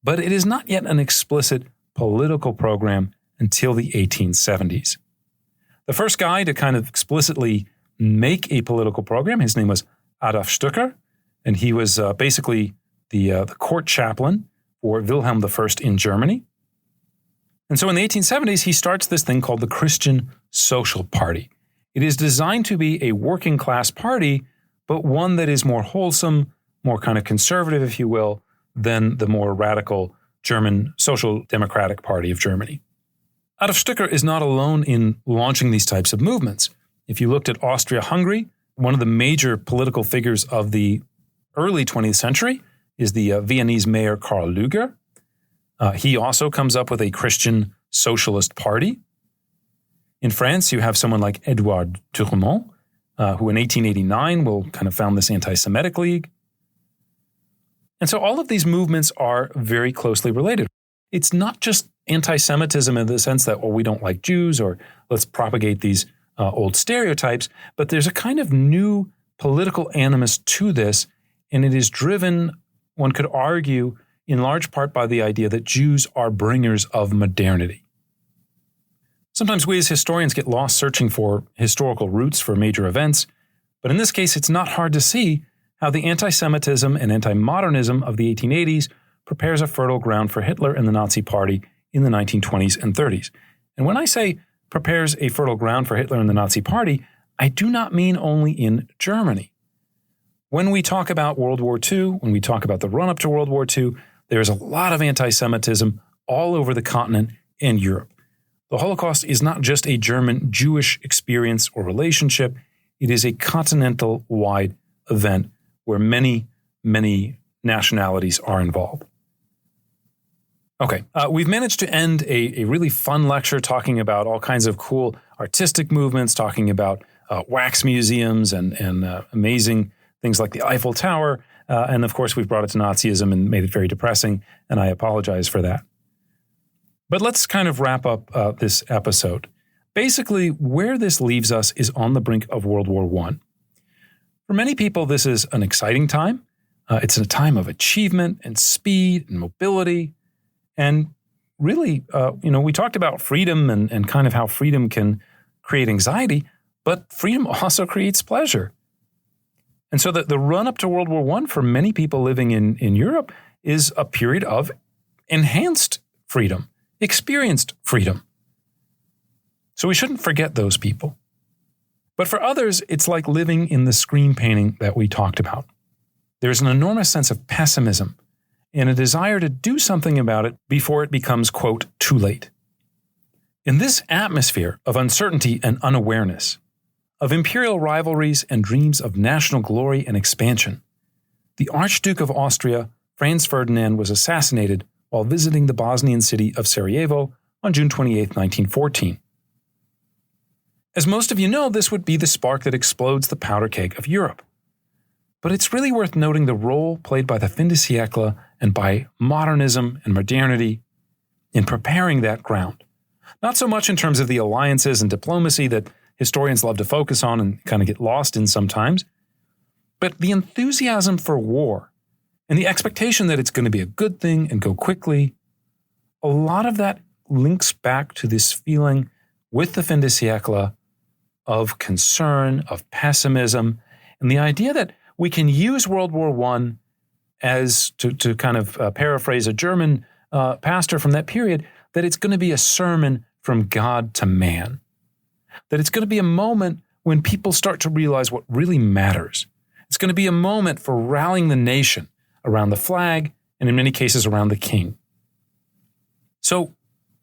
S4: But it is not yet an explicit political program until the 1870s. The first guy to kind of explicitly make a political program, his name was Adolf Stucker, and he was basically the court chaplain for Wilhelm I in Germany. And so in the 1870s, he starts this thing called the Christian Social Party. It is designed to be a working class party, but one that is more wholesome, more kind of conservative, if you will, than the more radical German Social Democratic Party of Germany. Adolf Stücker is not alone in launching these types of movements. If you looked at Austria-Hungary, one of the major political figures of the early 20th century is the Viennese mayor Karl Lueger. He also comes up with a Christian socialist party. In France, you have someone like Édouard Tourmont, who in 1889 will kind of found this anti-Semitic league. And so all of these movements are very closely related. It's not just anti-Semitism in the sense that, well, we don't like Jews or let's propagate these old stereotypes, but there's a kind of new political animus to this, and it is driven, one could argue, in large part by the idea that Jews are bringers of modernity. Sometimes we as historians get lost searching for historical roots for major events, but in this case, it's not hard to see how the anti-Semitism and anti-modernism of the 1880s prepares a fertile ground for Hitler and the Nazi Party in the 1920s and 30s. And when I say prepares a fertile ground for Hitler and the Nazi Party, I do not mean only in Germany. When we talk about World War II, when we talk about the run-up to World War II, there's a lot of anti-Semitism all over the continent and Europe. The Holocaust is not just a German Jewish experience or relationship. It is a continental-wide event where many, many nationalities are involved. Okay, we've managed to end a really fun lecture talking about all kinds of cool artistic movements, talking about wax museums and amazing things like the Eiffel Tower. And of course, we've brought it to Nazism and made it very depressing, and I apologize for that. But let's kind of wrap up this episode. Basically, where this leaves us is on the brink of World War I. For many people, this is an exciting time. It's a time of achievement and speed and mobility. And really, we talked about freedom and kind of how freedom can create anxiety, but freedom also creates pleasure. And so the run-up to World War I for many people living in Europe is a period of enhanced freedom, experienced freedom. So we shouldn't forget those people. But for others, it's like living in the screen painting that we talked about. There's an enormous sense of pessimism and a desire to do something about it before it becomes, quote, too late. In this atmosphere of uncertainty and unawareness, of imperial rivalries and dreams of national glory and expansion, the Archduke of Austria, Franz Ferdinand, was assassinated while visiting the Bosnian city of Sarajevo on June 28, 1914. As most of you know, this would be the spark that explodes the powder keg of Europe. But it's really worth noting the role played by the Fin-de-Siecle and by modernism and modernity in preparing that ground. Not so much in terms of the alliances and diplomacy that historians love to focus on and kind of get lost in sometimes, but the enthusiasm for war and the expectation that it's going to be a good thing and go quickly, a lot of that links back to this feeling with the Fin-de-Siecle of concern, of pessimism, and the idea that we can use World War I as, to kind of paraphrase a German pastor from that period, that it's going to be a sermon from God to man. That it's going to be a moment when people start to realize what really matters. It's going to be a moment for rallying the nation around the flag and in many cases around the king. So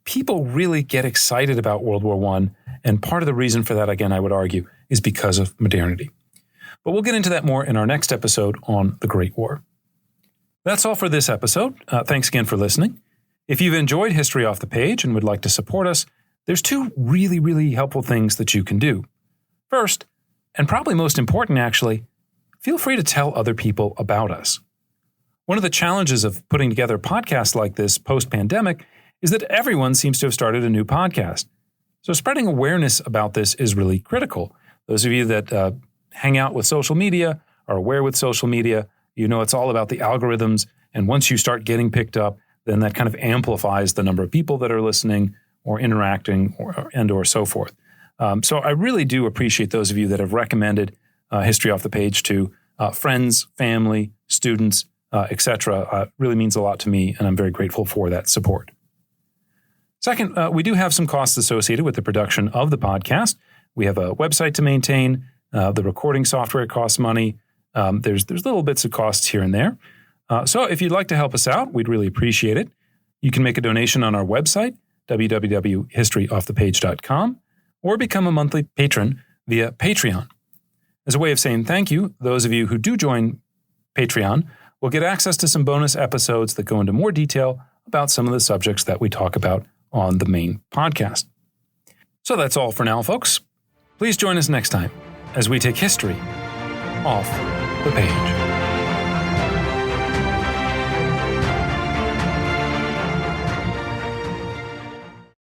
S4: people really get excited about World War I, and part of the reason for that, again, I would argue, is because of modernity. But we'll get into that more in our next episode on the Great War. That's all for this episode. Thanks again for listening. If you've enjoyed History Off the Page and would like to support us, there's two really, really helpful things that you can do. First, and probably most important actually, feel free to tell other people about us. One of the challenges of putting together podcasts like this post-pandemic is that everyone seems to have started a new podcast. So spreading awareness about this is really critical. Those of you that hang out with social media, are aware with social media, you know it's all about the algorithms, and once you start getting picked up, then that kind of amplifies the number of people that are listening or interacting or so forth. So I really do appreciate those of you that have recommended History Off the Page to friends, family, students, etc. Really means a lot to me, and I'm very grateful for that support. Second, we do have some costs associated with the production of the podcast. We have a website to maintain. The recording software costs money. There's little bits of costs here and there. So if you'd like to help us out, we'd really appreciate it. You can make a donation on our website, www.historyoffthepage.com, or become a monthly patron via Patreon. As a way of saying thank you, those of you who do join Patreon will get access to some bonus episodes that go into more detail about some of the subjects that we talk about on the main podcast. So that's all for now, folks. Please join us next time as we take history off the page.